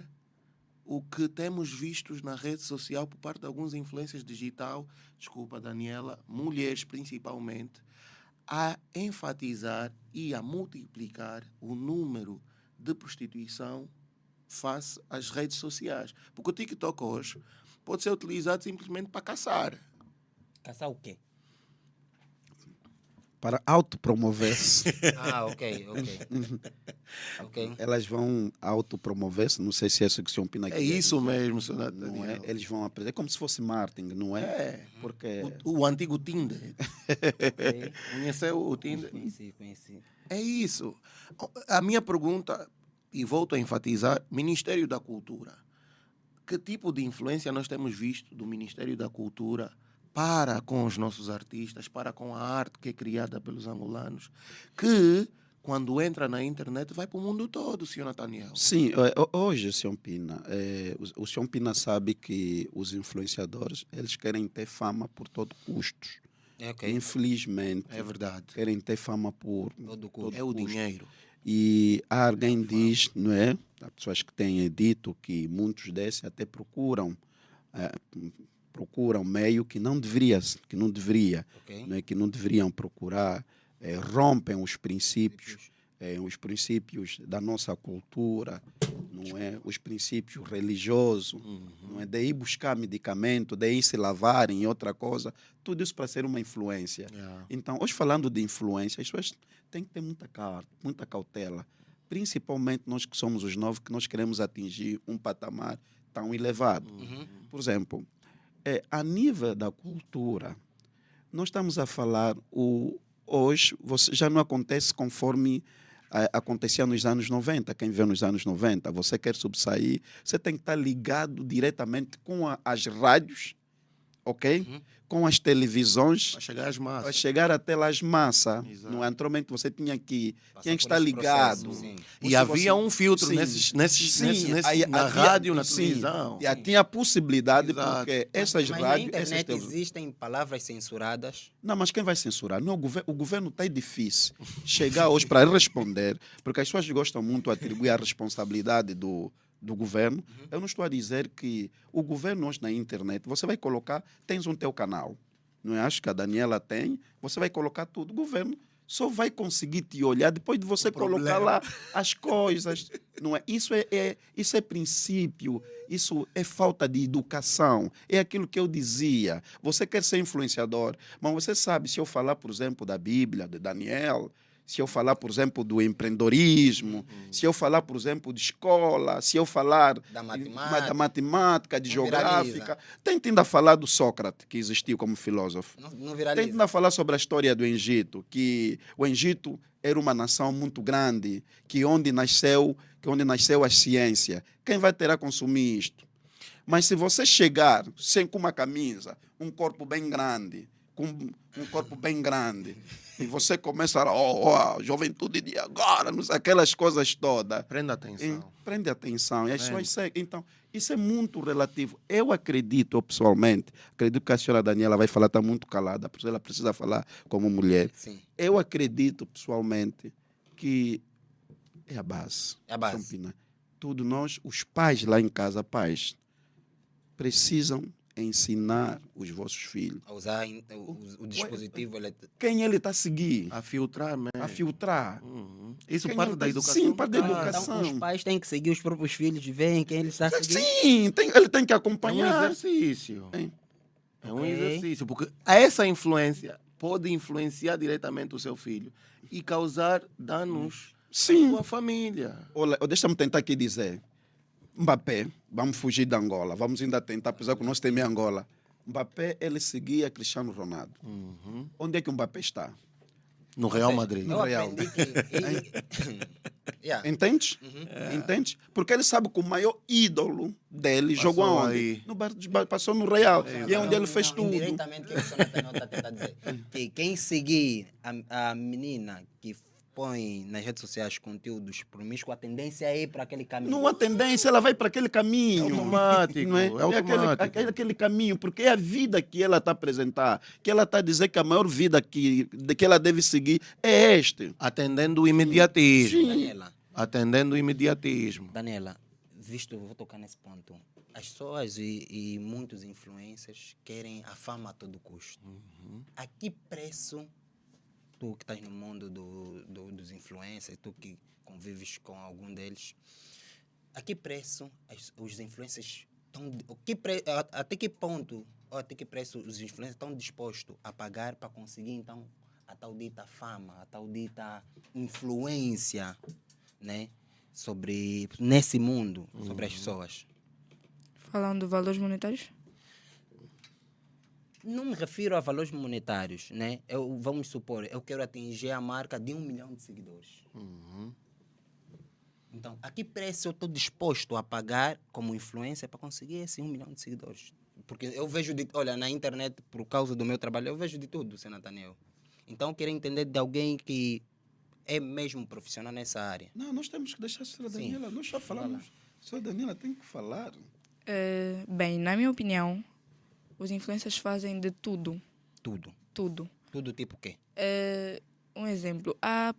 C: o que temos visto na rede social por parte de alguns influências digital, desculpa Daniela, mulheres principalmente, a enfatizar e a multiplicar o número de prostituição face às redes sociais. Porque o TikTok hoje pode ser utilizado simplesmente para caçar.
A: Caçar o quê?
B: Para autopromover-se.
A: Ok. Ok.
B: Elas vão autopromover-se, não sei se é isso que o senhor Pina
C: É
B: quer
C: isso
B: dizer.
C: mesmo, senhor
B: Não é?
C: Daniel.
B: Eles vão aprender, é como se fosse marketing, não é?
C: É.
B: Porque
C: O antigo Tinder.
A: Ok.
C: Conheceu o Tinder?
A: Conheci.
C: É isso. A minha pergunta, e volto a enfatizar, Ministério da Cultura. Que tipo de influência nós temos visto do Ministério da Cultura para com os nossos artistas, para com a arte que é criada pelos angolanos, que, quando entra na internet, vai para o mundo todo, senhor Nathaniel?
B: sim, hoje, senhor Pina, o senhor Pina sabe que os influenciadores, eles querem ter fama por todo custo.
A: Ok.
B: Infelizmente,
C: É verdade.
B: querem ter fama por
A: Todo custo.
C: É o dinheiro.
B: E há alguém diz, não é? Há pessoas que têm dito que muitos desses até procuram meio que não deveria,
A: Ok.
B: não é? Que não deveriam procurar, rompem os princípios da nossa cultura, não é? Os princípios religiosos, não é? De ir buscar medicamento, de ir se lavarem e outra coisa, tudo isso para ser uma influência.
C: Yeah.
B: Então, hoje falando de influência, as pessoas têm que ter muita cautela, principalmente nós que somos os novos, que nós queremos atingir um patamar tão elevado. Por exemplo, a nível da cultura, nós estamos a falar, hoje já não acontece conforme acontecia nos anos 90. Quem viveu nos anos 90, você quer subsair, você tem que estar ligado diretamente com as rádios, ok? Com as televisões,
C: Para chegar às massas.
B: para chegar até lá as massas.
C: Exato.
B: No anteriormente você tinha que
A: Passar por
B: estar
A: esse
B: ligado.
A: processo, sim.
C: E havia um filtro
B: Sim.
C: na rádio, na
B: sim.
C: televisão.
B: E tinha a possibilidade,
C: Exato.
B: porque essas
A: Mas na
B: rádios... essas
A: internet
B: televisões...
A: existem palavras censuradas.
B: Não, mas quem vai censurar? Não, o governo está difícil chegar hoje para responder, porque as pessoas gostam muito de atribuir a responsabilidade do governo. Eu não estou a dizer que o governo hoje na internet, você vai colocar, tens um teu canal, não é? Acho que a Daniela tem, você vai colocar tudo. O governo só vai conseguir te olhar depois de você colocar lá as coisas. Não é? Isso é princípio, isso é falta de educação. É aquilo que eu dizia. Você quer ser influenciador, mas você sabe, se eu falar, por exemplo, da Bíblia, de Daniel, se eu falar, por exemplo, do empreendedorismo, se eu falar, por exemplo, de escola, se eu falar
A: Da
B: da matemática, de
A: Não
B: geográfica,
A: viraliza.
B: tente ainda falar do Sócrates, que existiu como filósofo.
A: Não
B: Tente
A: viraliza.
B: ainda falar sobre a história do Egito, que o Egito era uma nação muito grande, que onde nasceu a ciência. Quem vai ter a consumir isto? Mas se você chegar sem com uma camisa, um corpo bem grande, e você começa a juventude de agora, não sei, aquelas coisas todas.
C: Prenda atenção.
B: Prende atenção. E as pessoas seguem. Então, isso é muito relativo. Eu acredito, pessoalmente, acredito que a senhora Daniela vai falar, está muito calada, porque ela precisa falar como mulher.
A: Sim.
B: Eu acredito, pessoalmente, que é a base.
A: É a base.
B: São Pina. Tudo nós, os pais lá em casa, pais, precisam ensinar os vossos filhos
A: A usar o dispositivo
B: quem ele está a seguir,
C: A filtrar, mesmo.
B: a filtrar.
C: Isso
B: Quem
C: parte
B: ele
C: da
B: tá-
C: educação.
B: sim,
C: do
B: parte da
C: pai.
B: educação.
A: Então, os pais têm que seguir os próprios filhos, veem quem ele está a seguir.
B: Sim, ele tem que
C: É um
B: acompanhar.
C: exercício.
B: Hein?
C: É um
A: Ok.
C: exercício, porque essa influência pode influenciar diretamente o seu filho e causar danos à
B: Sim.
C: sua família.
B: Olha, deixa-me tentar aqui dizer. Mbappé, vamos fugir da Angola, vamos ainda tentar, apesar que o nosso time é Angola. Mbappé, ele seguia Cristiano Ronaldo. Onde é que o Mbappé está?
C: No Real Madrid.
B: No
A: Eu
B: Real.
A: aprendi que... Yeah.
B: Entende? Entende? Porque ele sabe que o maior ídolo dele jogou aonde?
C: aí.
B: Passou no Real. E é onde ele fez
A: Não,
B: tudo.
A: indiretamente, o que o Jonathan está tentando dizer? Que quem seguir a menina que põe nas redes sociais conteúdos promíscuos, a tendência é ir para aquele caminho.
B: Não há tendência, ela vai para aquele caminho.
C: É automático,
B: Não é?
C: é automático.
B: Aquele caminho, porque é a vida que ela está a apresentar, que ela está a dizer que a maior vida que ela deve seguir é este.
C: Atendendo o imediatismo.
A: Daniela,
C: Atendendo o imediatismo.
A: Daniela, visto, vou tocar nesse ponto. As pessoas e muitos influencers querem a fama a todo custo. A que preço, tu que estás no mundo dos influencers, tu que convives com algum deles, a que preço os influencers estão... Até que ponto, ou até que preço os influencers estão dispostos a pagar para conseguir, então, a tal dita fama, a tal dita influência, né, nesse mundo, sobre as pessoas?
D: Falando de valores monetários?
A: Não me refiro a valores monetários, né? Vamos supor, eu quero atingir a marca de 1 milhão de seguidores. Então, a que preço eu estou disposto a pagar como influencer para conseguir esse 1 milhão de seguidores? Porque eu vejo, olha, na internet, por causa do meu trabalho, eu vejo de tudo, Sr. Nathaniel. Então, eu quero entender de alguém que é mesmo profissional nessa área.
B: Não, nós temos que deixar a senhora
A: Sim.
B: Daniela. Nós só falamos. A senhora Daniela tem que falar.
D: Bem, na minha opinião, os influencers fazem de tudo.
A: Tudo.
D: Tudo.
A: Tudo tipo o quê?
D: Um exemplo, há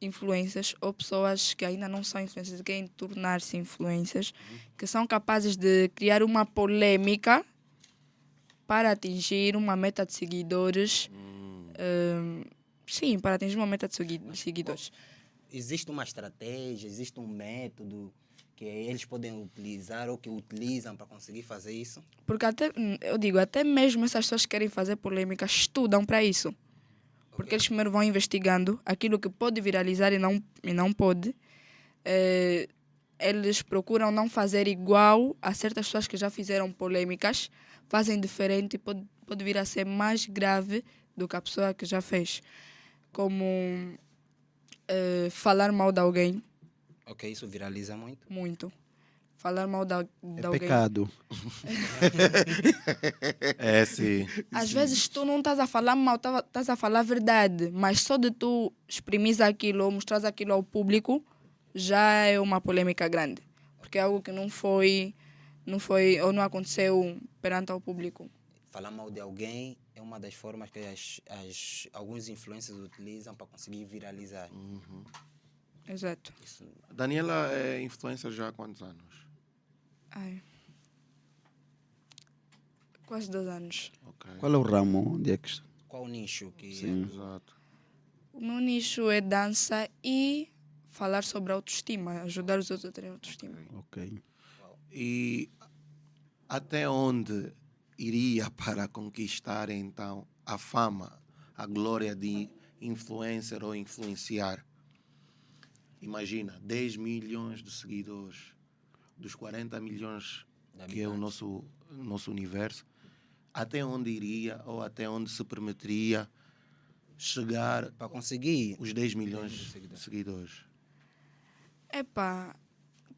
D: influencers ou pessoas que ainda não são influencers, querem tornar-se influencers, que são capazes de criar uma polêmica para atingir uma meta de seguidores. Sim, para atingir uma meta de seguidores.
A: Existe uma estratégia, existe um método que eles podem utilizar ou que utilizam para conseguir fazer isso?
D: Porque eu digo, até mesmo essas pessoas que querem fazer polêmica estudam para isso. Porque eles primeiro vão investigando aquilo que pode viralizar e não pode. Eles procuram não fazer igual a certas pessoas que já fizeram polêmicas, fazem diferente e pode vir a ser mais grave do que a pessoa que já fez. Como falar mal de alguém,
A: Ok, isso viraliza muito.
D: muito. Falar mal de
B: É
D: alguém.
B: pecado.
C: É, sim.
D: Às vezes tu não estás a falar mal, estás a falar a verdade, mas só de tu exprimir aquilo ou mostrar aquilo ao público já é uma polêmica grande. Porque é algo que não foi ou não aconteceu perante ao público.
A: Falar mal de alguém é uma das formas que alguns influencers utilizam para conseguir viralizar.
D: Exato.
A: Isso,
C: Daniela é influencer já há quantos anos?
D: Ai. Quase 2 anos.
C: Ok.
B: Qual é o ramo? Onde é que...
A: qual o nicho que...
C: Exato.
D: O meu nicho é dança e falar sobre autoestima, ajudar os outros a terem autoestima.
B: Ok.
C: E até onde iria para conquistar então a fama, a glória de influencer ou influenciar? Imagina, 10 milhões de seguidores, dos 40 milhões que é o nosso universo, até onde iria ou até onde se permitiria chegar
A: Para conseguir...
C: os 10 milhões de seguidores?
D: Epá,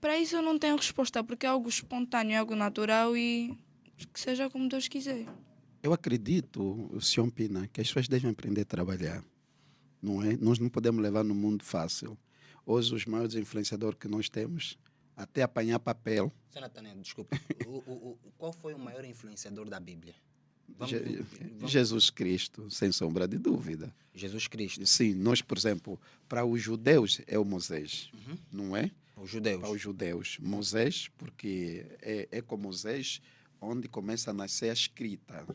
D: para isso eu não tenho resposta, porque é algo espontâneo, é algo natural e que seja como Deus quiser.
B: Eu acredito, o senhor Pina, que as pessoas devem aprender a trabalhar. Não é? Nós não podemos levar no mundo fácil. Hoje, os maiores influenciadores que nós temos, até apanhar papel.
A: Sr. Nathaniel, desculpa. Qual foi o maior influenciador da Bíblia? Vamos-
B: Jesus Cristo, sem sombra de dúvida.
A: Jesus Cristo.
B: Sim, nós, por exemplo, para os judeus é o Moisés, não é?
A: Os judeus.
B: Para os judeus, Moisés, porque é com Moisés onde começa a nascer a escrita.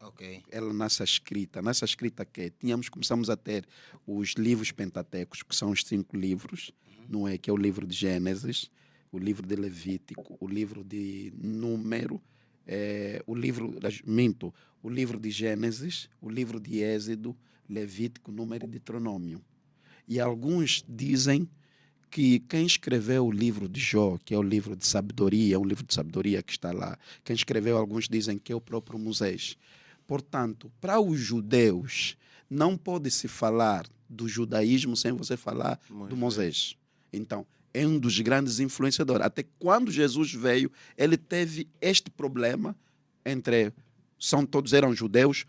A: Ok.
B: Ela nasce a escrita. Nasce a escrita que começamos a ter os livros pentatecos, que são os 5 livros, não é? Que é o livro de Gênesis, o livro de Levítico, o livro de Número, o livro de Gênesis, o livro de Êxodo, Levítico, Número e Deuteronômio. E alguns dizem que quem escreveu o livro de Jó, que é o livro de sabedoria, um livro de sabedoria que está lá, quem escreveu, alguns dizem que é o próprio Moisés. Portanto, para os judeus, não pode se falar do judaísmo sem você falar do Moisés. Então, é um dos grandes influenciadores. Até quando Jesus veio, ele teve este problema entre... Todos eram judeus.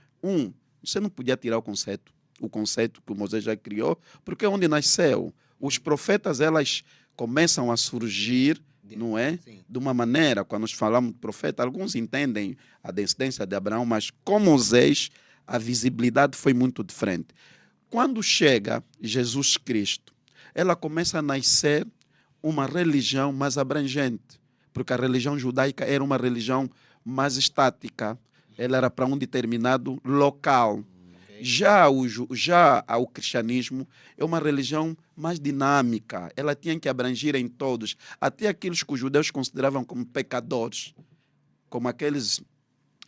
B: Você não podia tirar o conceito que o Moisés já criou, porque é onde nasceu. Os profetas, elas começam a surgir, não é?
A: Sim.
B: De uma maneira, quando nós falamos de profeta, alguns entendem a descendência de Abraão, mas com Moisés, a visibilidade foi muito diferente. Quando chega Jesus Cristo, ela começa a nascer uma religião mais abrangente, porque a religião judaica era uma religião mais estática, ela era para um determinado local. Já o cristianismo é uma religião mais dinâmica, ela tinha que abranger em todos, até aqueles que os judeus consideravam como pecadores, como aqueles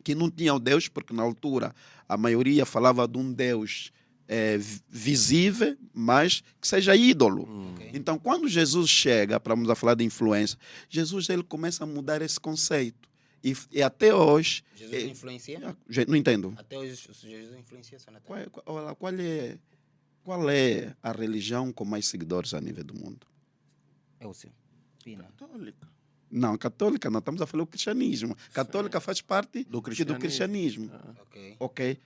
B: que não tinham Deus, porque na altura a maioria falava de um Deus visível, mas que seja ídolo.
A: Ok.
B: Então, quando Jesus chega, para vamos a falar de influência, Jesus ele começa a mudar esse conceito. E até hoje...
A: Jesus influencia?
B: Não entendo.
A: Até hoje Jesus influencia, Sr. Nathaniel.
B: Qual é a religião com mais seguidores a nível do mundo?
A: É o seu. Pina.
C: Católica.
B: Não, católica não. Estamos a falar do cristianismo. Católica faz parte
C: Do
B: do cristianismo.
A: Ok.
B: Ok?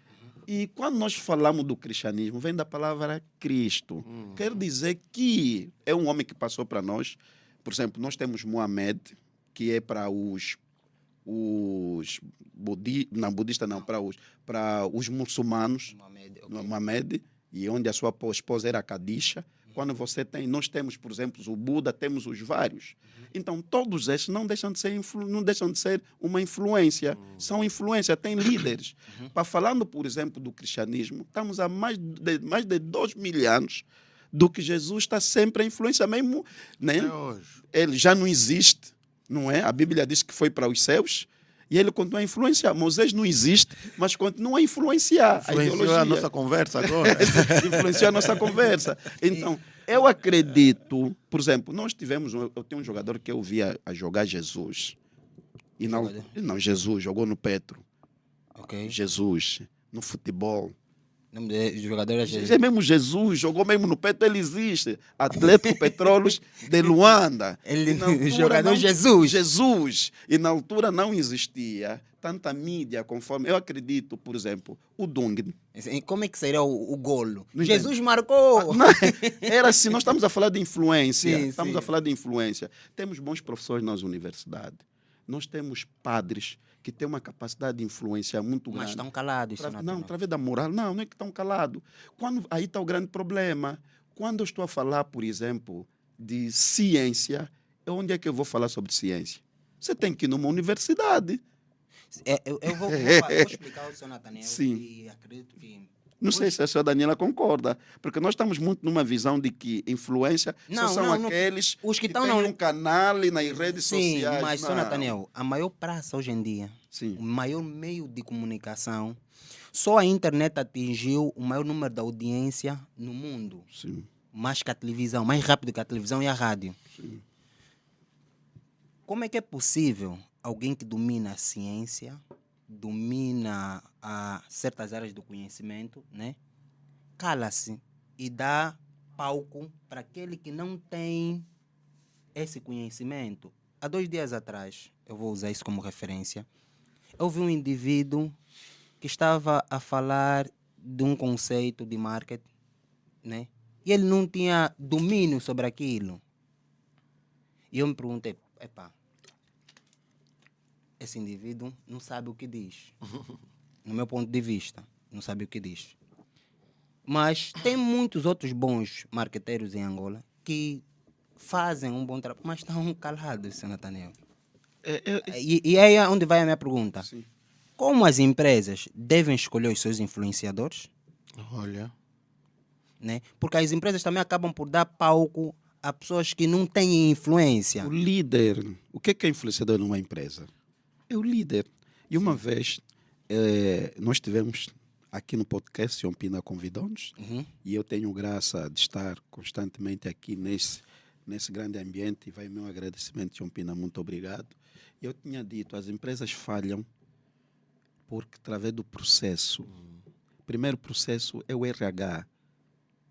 B: E quando nós falamos do cristianismo, vem da palavra Cristo. Quer dizer que é um homem que passou para nós. Por exemplo, nós temos Muhammad, que é para para os muçulmanos,
A: Mohamed, ok.
B: Muhammad, e onde a sua esposa era Kadisha. Quando nós temos, por exemplo, o Buda, temos os vários. Então, todos esses não deixam de ser uma influência. São influência, têm líderes. Falando, por exemplo, do cristianismo, estamos há mais de 2.000 anos do que Jesus está sempre a influência mesmo. Né?
C: Até hoje.
B: Ele já não existe, não é? A Bíblia diz que foi para os céus. E ele continua a influenciar. Moisés não existe, mas continua a a
C: Influenciou
B: ideologia.
C: a nossa conversa agora.
B: Influenciou a nossa conversa. Então, eu acredito, por exemplo, eu tenho um jogador que eu via a jogar Jesus. E não, Jesus jogou no Petro.
A: Ok.
B: Jesus, no futebol.
A: O nome do jogador é Jesus.
B: É mesmo Jesus, jogou mesmo no Petro, ele existe. Atlético Petróleos de Luanda.
A: Ele,
B: E na altura
A: jogador Jesus.
B: Jesus. E na altura não existia tanta mídia conforme... Eu acredito, por exemplo, o Dung.
A: Como é que seria o golo?
B: Não
A: Jesus
B: entendo.
A: marcou!
B: Não, era assim, nós estamos a falar de influência.
A: Sim,
B: Estamos
A: sim.
B: a falar de influência. Temos bons professores nas universidades. Nós temos padres que têm uma capacidade de influenciar muito grande.
A: Mas estão calados, Sr.
B: Não,
A: Nathaniel.
B: através da moral. Não é que estão calados. Aí está o grande problema. Quando eu estou a falar, por exemplo, de ciência, onde é que eu vou falar sobre ciência? Você tem que ir numa universidade.
A: Eu vou explicar ao Sr. Nathaniel.
B: Sim.
A: E acredito que...
B: Não sei se a senhora Daniela concorda, porque nós estamos muito numa visão de que influência só são aqueles
A: os que
B: que
A: estão
B: têm um canal e nas redes
A: Sim,
B: sociais.
A: mas, Sr.
B: Não.
A: Nathaniel, a maior praça hoje em dia,
B: Sim.
A: o maior meio de comunicação, só a internet atingiu o maior número de audiência no mundo.
B: Sim.
A: Mais que a televisão, mais rápido que a televisão e a rádio.
B: Sim.
A: Como é que é possível alguém que domina a ciência, domina certas áreas do conhecimento, né? Cala-se e dá palco para aquele que não tem esse conhecimento? Há 2 dias atrás, eu vou usar isso como referência, eu vi um indivíduo que estava a falar de um conceito de marketing, né? E ele não tinha domínio sobre aquilo. E eu me perguntei, esse indivíduo não sabe o que diz. No meu ponto de vista, não sabe o que diz. Mas tem muitos outros bons marqueteiros em Angola que fazem um bom trabalho, mas estão calados, Sr. Nathaniel. E aí é onde vai a minha pergunta.
B: Sim.
A: Como as empresas devem escolher os seus influenciadores?
C: Olha,
A: Né? Porque as empresas também acabam por dar palco a pessoas que não têm influência.
B: O líder, o que é influenciador numa empresa? É o líder. E uma vez, nós tivemos aqui no podcast, João Pina convidou-nos,
A: Uhum.
B: e eu tenho graça de estar constantemente aqui nesse grande ambiente, e vai meu agradecimento, João Pina, muito obrigado. Eu tinha dito, as empresas falham porque através do processo. O primeiro processo é o RH.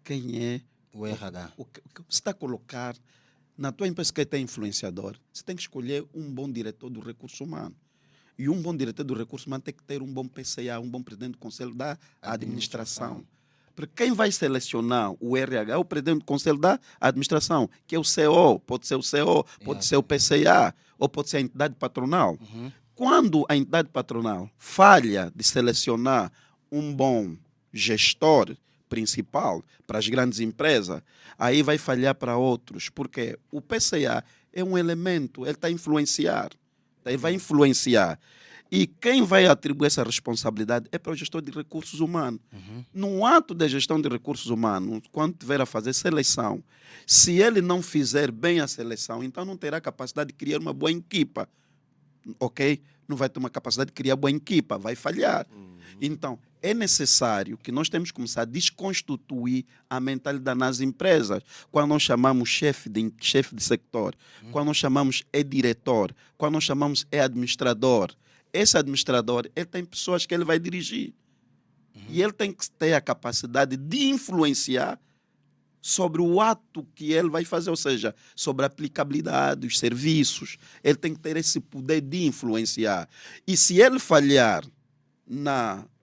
B: Quem é
A: O RH.
B: o que você está a colocar na tua empresa que tem influenciador? Você tem que escolher um bom diretor do recurso humano. E um bom diretor do recurso humano tem que ter um bom PCA, um bom presidente do conselho da administração. Porque quem vai selecionar o RH é o presidente do conselho da administração, que é o CEO, pode ser o CEO, pode ser o PCA, ou pode ser a entidade patronal.
A: Uhum.
B: Quando a entidade patronal falha de selecionar um bom gestor principal para as grandes empresas, aí vai falhar para outros, porque o PCA é um elemento, ele está a influenciar, ele vai influenciar. E quem vai atribuir essa responsabilidade é para o gestor de recursos humanos. No ato da gestão de recursos humanos, quando tiver a fazer seleção, se ele não fizer bem a seleção, então não terá capacidade de criar uma boa equipa. Ok? Não vai ter uma capacidade de criar boa equipa, vai falhar. Então, é necessário que nós temos que começar a desconstituir a mentalidade nas empresas. Quando nós chamamos chefe de sector, quando nós chamamos diretor, quando nós chamamos administrador, esse administrador, ele tem pessoas que ele vai dirigir. E ele tem que ter a capacidade de influenciar sobre o ato que ele vai fazer, ou seja, sobre a aplicabilidade dos serviços. Ele tem que ter esse poder de influenciar. E se ele falhar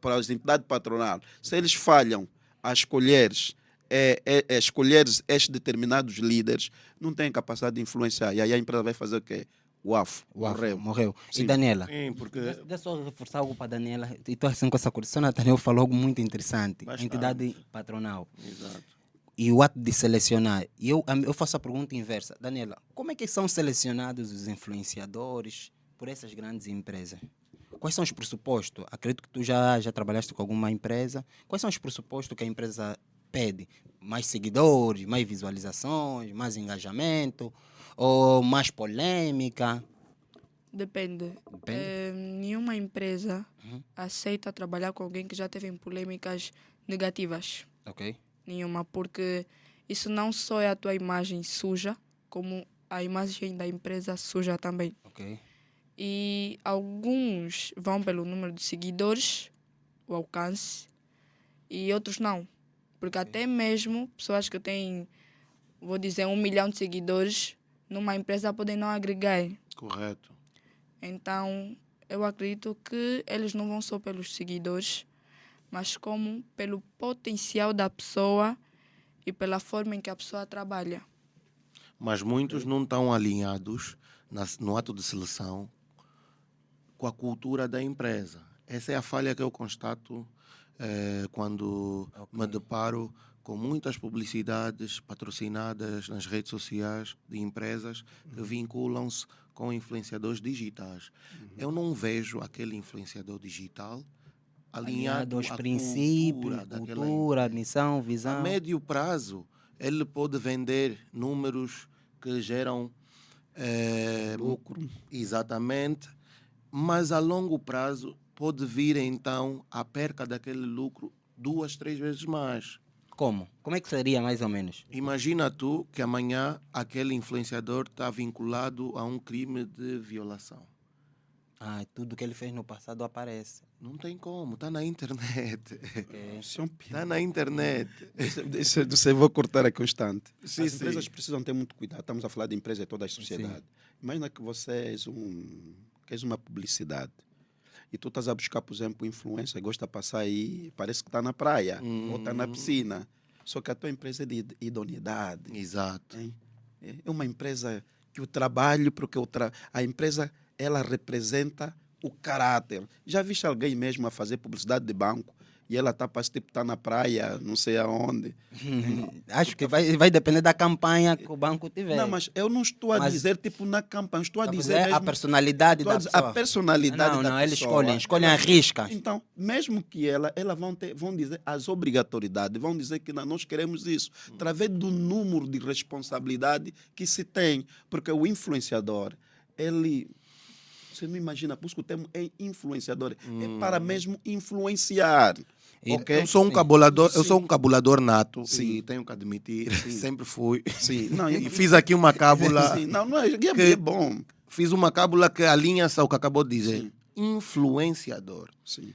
B: para as entidades patronais, se eles falham a escolher estes determinados líderes, não têm capacidade de influenciar. E aí a empresa vai fazer o quê? Morreu.
A: E
B: Sim.
A: Daniela?
C: sim, porque
A: Deixa só reforçar algo para a Daniela. E estou assim com essa curiosidade. A Daniela falou algo muito interessante.
C: Bastante.
A: A entidade patronal.
C: exato.
A: E o ato de selecionar. E eu faço a pergunta inversa. Daniela, como é que são selecionados os influenciadores por essas grandes empresas? Quais são os pressupostos? Acredito que tu já trabalhaste com alguma empresa. Quais são os pressupostos que a empresa pede? Mais seguidores, mais visualizações, mais engajamento ou mais polêmica?
D: Depende. Nenhuma empresa aceita trabalhar com alguém que já teve em polêmicas negativas.
A: Ok.
D: Nenhuma, porque isso não só é a tua imagem suja, como a imagem da empresa suja também.
A: Ok.
D: E alguns vão pelo número de seguidores, o alcance, e outros não. Porque até mesmo pessoas que têm, vou dizer, 1 milhão de seguidores, numa empresa podem não agregar.
C: Correto.
D: Então, eu acredito que eles não vão só pelos seguidores, mas como pelo potencial da pessoa e pela forma em que a pessoa trabalha.
C: Mas muitos não estão alinhados no ato de seleção com a cultura da empresa. Essa é a falha que eu constato quando me deparo com muitas publicidades patrocinadas nas redes sociais de empresas que vinculam-se com influenciadores digitais. Eu não vejo aquele influenciador digital alinhado
A: aos
C: à
A: princípios,
C: daquela
A: cultura, missão,
C: A
A: visão.
C: médio prazo, ele pode vender números que geram
B: Lucro.
C: exatamente, mas a longo prazo pode vir então a perca daquele lucro 2, 3 vezes mais.
A: Como? Como é que seria mais ou menos?
C: Imagina tu que amanhã aquele influenciador está vinculado a um crime de violação.
A: Tudo que ele fez no passado aparece.
C: Não tem como, está na internet.
B: Isso é um
C: Está na internet.
B: Eu vou cortar aqui um instante.
C: Sim,
B: As
C: sim.
B: empresas precisam ter muito cuidado. Estamos a falar de empresa e toda a sociedade. Imagina que você queres uma publicidade e tu estás a buscar, por exemplo, influência, gosta de passar aí, parece que está na praia ou está na piscina. Só que a tua empresa é de idoneidade.
C: Exato.
B: Hein? É uma empresa que o trabalho, porque a empresa ela representa o caráter. Já viste alguém mesmo a fazer publicidade de banco e ela está tipo, tá na praia, não sei aonde.
A: Acho que vai depender da campanha que o banco tiver.
B: Não, mas eu não estou a
A: Mas-
B: dizer tipo na campanha, estou a
A: Tá
B: dizer
A: a
B: mesmo...
A: personalidade
B: estou a
A: da
B: dizer
A: pessoa.
B: a personalidade
A: Não,
B: da
A: não,
B: pessoa.
A: eles escolhem a risca.
B: Então, mesmo que elas vão dizer as obrigatoriedades, vão dizer que não, nós queremos isso, através do número de responsabilidade que se tem. Porque o influenciador, ele... Você não imagina, por isso que o termo é influenciador. É para mesmo influenciar.
A: E-
B: Ok?
C: Eu sou um
A: Sim.
C: cabulador, eu
B: Sim.
C: sou um cabulador nato
B: Sim.
C: e tenho que admitir, sempre fui.
B: Sim. Não,
C: E fiz aqui uma cábula,
B: Sim, não é,
C: que-
B: é bom.
C: fiz uma cábula que alinha-se ao que acabou de dizer.
B: Sim.
C: Influenciador.
B: Sim.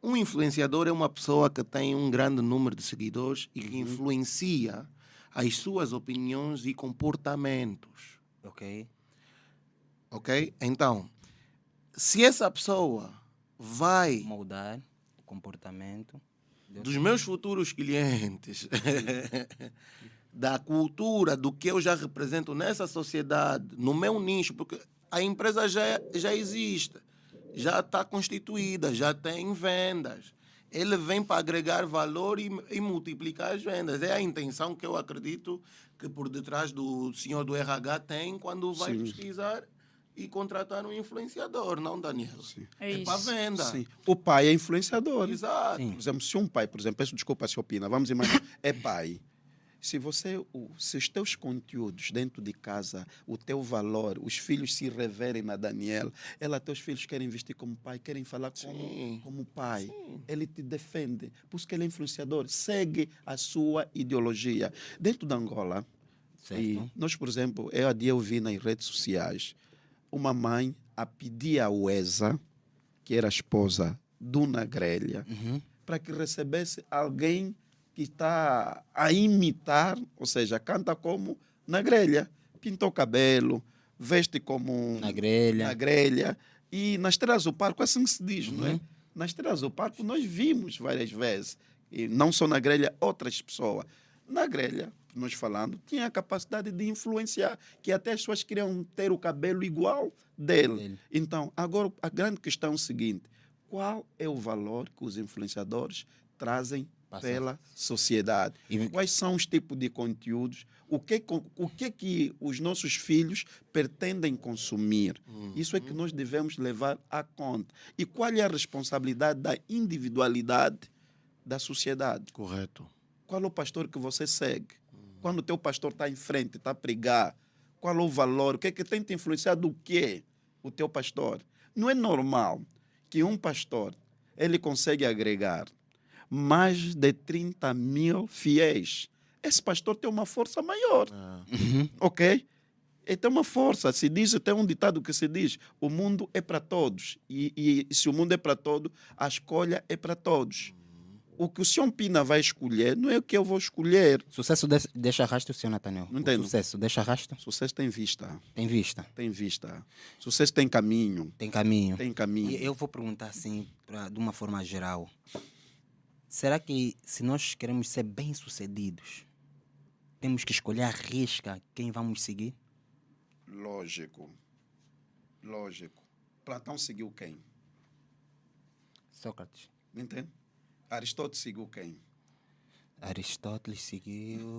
C: Um influenciador é uma pessoa que tem um grande número de seguidores e
B: Uhum.
C: que influencia as suas opiniões e comportamentos.
A: Ok.
C: Ok? Então, se essa pessoa vai
A: Moldar o comportamento.
C: dos meus futuros clientes, da cultura, do que eu já represento nessa sociedade, no meu nicho, porque a empresa já existe, já está constituída, já tem vendas. Ele vem para agregar valor e multiplicar as vendas. É a intenção que eu acredito que por detrás do senhor do RH tem quando vai
B: Sim.
C: pesquisar e contratar um influenciador, não, Daniel?
D: É
C: para
D: isso.
C: venda.
B: Sim. O pai é influenciador.
C: Exato.
A: Sim.
B: Por exemplo, se um pai, por exemplo, peço desculpa se opina, vamos imaginar, é pai. Se os teus conteúdos dentro de casa, o teu valor, os filhos se reverem na Daniel, teus filhos querem vestir como pai, querem falar como pai. Ele te defende, por isso que ele é influenciador, segue a sua ideologia. Dentro da Angola,
A: Certo.
B: e nós, por exemplo, eu vi nas redes sociais uma mãe a pedir a Uesa, que era a esposa do Nagrelha,
A: Uhum.
B: para que recebesse alguém que está a imitar, ou seja, canta como Nagrelha. Pintou o cabelo, veste como
A: Na grelha.
B: Nagrelha. E nas Estrelas do Parque, assim se diz, não é? Nas Estrelas do Parque nós vimos várias vezes, e não só Nagrelha, outras pessoas. Nagrelha, nós falando, tinha a capacidade de influenciar, que até as pessoas queriam ter o cabelo igual dele. Então, agora a grande questão é o seguinte: qual é o valor que os influenciadores trazem pela sociedade?
A: E-
B: Quais são os tipos de conteúdos? O que os nossos filhos pretendem consumir? Isso é que nós devemos levar à conta. E qual é a responsabilidade da individualidade da sociedade?
C: Correto.
B: Qual é o pastor que você segue? Quando o teu pastor está em frente, está a pregar, qual é o valor? O que é que tem te influenciado? O quê? O teu pastor. Não é normal que um pastor ele consegue agregar mais de 30 mil fiéis. Esse pastor tem uma força maior. Ok? Ele tem uma força. Se diz, tem um ditado que se diz: o mundo é para todos. E se o mundo é para todos, a escolha é para todos. O que o senhor Pina vai escolher não é o que eu vou escolher.
A: Sucesso deixa rastro, senhor Nathaniel.
B: Não
A: O
B: entendo.
A: sucesso deixa rastro?
B: Sucesso tem vista.
A: Tem vista.
B: Tem vista. Sucesso tem caminho.
A: Tem caminho.
B: Tem caminho.
A: E eu vou perguntar assim, de uma forma geral. Será que se nós queremos ser bem-sucedidos, temos que escolher à risca quem vamos seguir?
B: Lógico. Lógico. Platão seguiu quem?
A: Sócrates.
B: Entende? Aristóteles seguiu quem?
A: Aristóteles seguiu...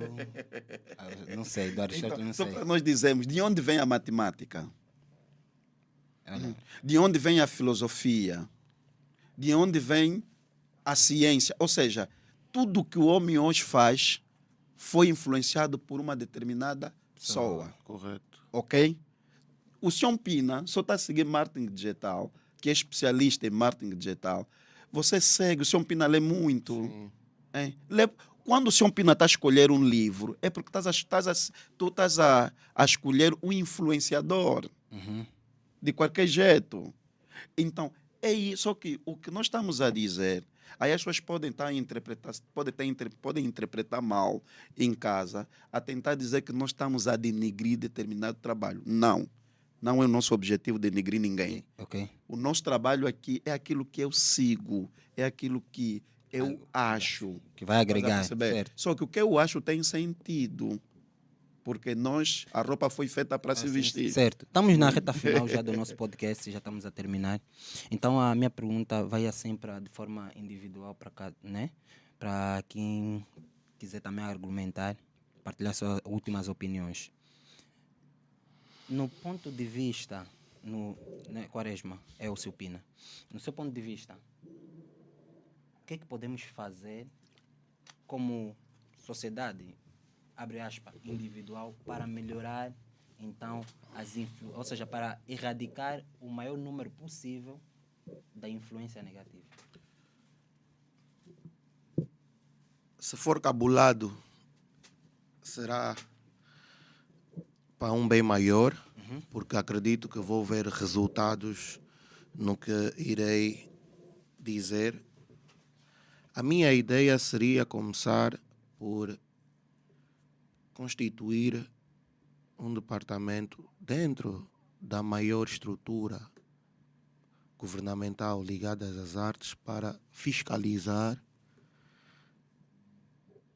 A: não sei, do Aristóteles
B: Então,
A: não
B: só
A: sei.
B: para nós dizermos, de onde vem a matemática?
A: Olha,
B: De onde vem a filosofia? De onde vem a ciência? Ou seja, tudo que o homem hoje faz foi influenciado por uma determinada pessoa.
C: Correto.
B: Ok? O senhor Pina só está a seguir marketing digital, que é especialista em marketing digital. Você segue, o senhor Pina lê muito. É? Quando o senhor Pina está a escolher um livro, é porque tu estás a escolher um influenciador. De qualquer jeito. Então, é isso. Só que o que nós estamos a dizer, aí as pessoas podem interpretar mal em casa, a tentar dizer que nós estamos a denegrir determinado trabalho. Não. Não é o nosso objetivo denegrir ninguém.
A: ok.
B: O nosso trabalho aqui é aquilo que eu sigo, é aquilo que eu acho.
A: Que vai
B: Estás a
A: agregar,
B: perceber?
A: certo.
B: Só que o que eu acho tem sentido. porque a roupa foi feita para se vestir.
A: Certo. Estamos na reta final já do nosso podcast, já estamos a terminar. Então a minha pergunta vai assim de forma individual para cá, né? Para quem quiser também argumentar, partilhar suas últimas opiniões. No ponto de vista, né, Quaresma, é o seu Pina. No seu ponto de vista, o que é que podemos fazer como sociedade, abre aspas, individual, para melhorar, então, ou seja, para erradicar o maior número possível da influência negativa?
C: Se for cabulado, será para um bem maior, porque acredito que vou ver resultados no que irei dizer. A minha ideia seria começar por constituir um departamento dentro da maior estrutura governamental ligada às artes para fiscalizar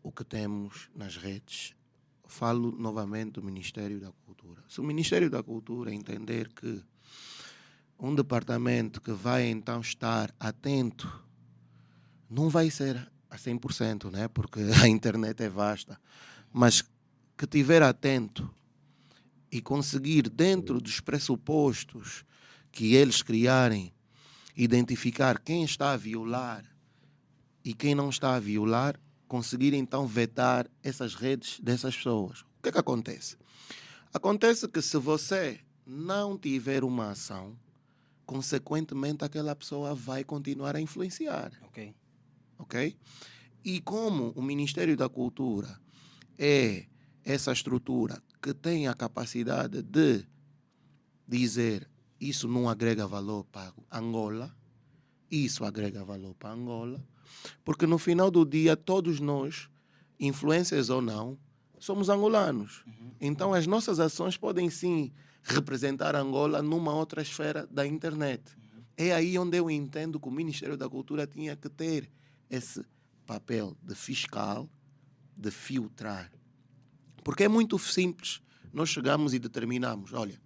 C: o que temos nas redes. Falo novamente do Ministério da Cultura. Se o Ministério da Cultura entender que um departamento que vai então estar atento, não vai ser a 100%, né? Porque a internet é vasta, mas que estiver atento e conseguir, dentro dos pressupostos que eles criarem, identificar quem está a violar e quem não está a violar, conseguir então vetar essas redes dessas pessoas. O que é que acontece? Acontece que se você não tiver uma ação, consequentemente aquela pessoa vai continuar a influenciar. Ok? E como o Ministério da Cultura é essa estrutura que tem a capacidade de dizer isso não agrega valor para Angola, isso agrega valor para Angola, porque no final do dia todos nós, influências ou não, somos angolanos. Então as nossas ações podem sim representar Angola numa outra esfera da internet. É aí onde eu entendo que o Ministério da Cultura tinha que ter esse papel de fiscal, de filtrar. Porque é muito simples. Nós chegamos e determinamos, olha,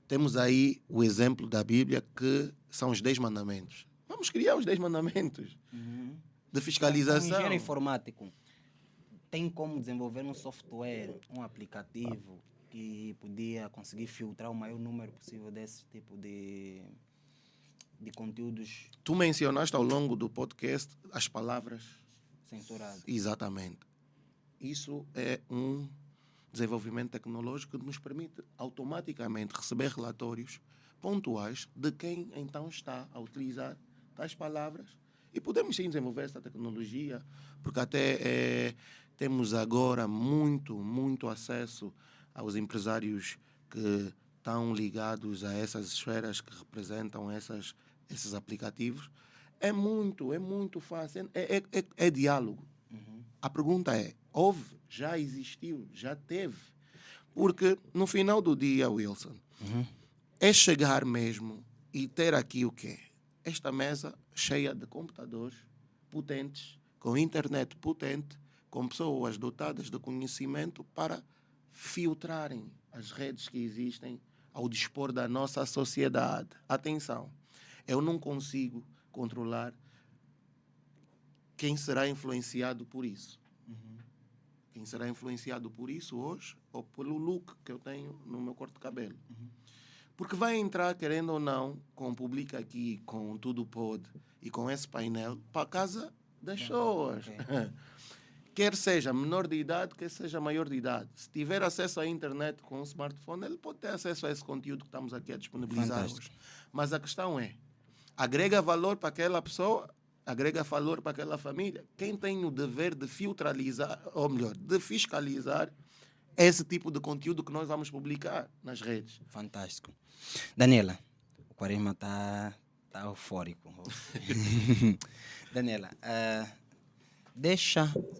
C: temos aí o exemplo da Bíblia que são os 10 mandamentos. Vamos criar os 10 mandamentos de fiscalização.
A: Um engenheiro informático tem como desenvolver um software, um aplicativo que podia conseguir filtrar o maior número possível desse tipo de conteúdos.
C: Tu mencionaste ao longo do podcast as palavras
A: censuradas.
C: Exatamente. Isso é um desenvolvimento tecnológico que nos permite automaticamente receber relatórios pontuais de quem então está a utilizar tais palavras. E podemos sim desenvolver essa tecnologia, porque até temos agora muito acesso aos empresários que estão ligados a essas esferas que representam esses aplicativos. É muito fácil, é diálogo. A pergunta é, já existiu, já teve? Porque no final do dia, Wilson, é chegar mesmo e ter aqui o quê? Esta mesa cheia de computadores potentes, com internet potente, com pessoas dotadas de conhecimento para filtrarem as redes que existem ao dispor da nossa sociedade. Atenção, eu não consigo controlar quem será influenciado por isso. Quem será influenciado por isso hoje ou pelo look que eu tenho no meu corte de cabelo. Porque vai entrar, querendo ou não, com o Publica Aqui, com Tudo Pode e com esse painel, para a casa das pessoas. Quer seja menor de idade, quer seja maior de idade. Se tiver acesso à internet com um smartphone, ele pode ter acesso a esse conteúdo que estamos aqui a disponibilizar hoje. Mas a questão é, agrega valor para aquela pessoa, agrega valor para aquela família. Quem tem o dever de filtralizar, ou melhor, de fiscalizar esse tipo de conteúdo que nós vamos publicar nas redes.
A: Fantástico. Daniela, o Quaresma está eufórico. Daniela,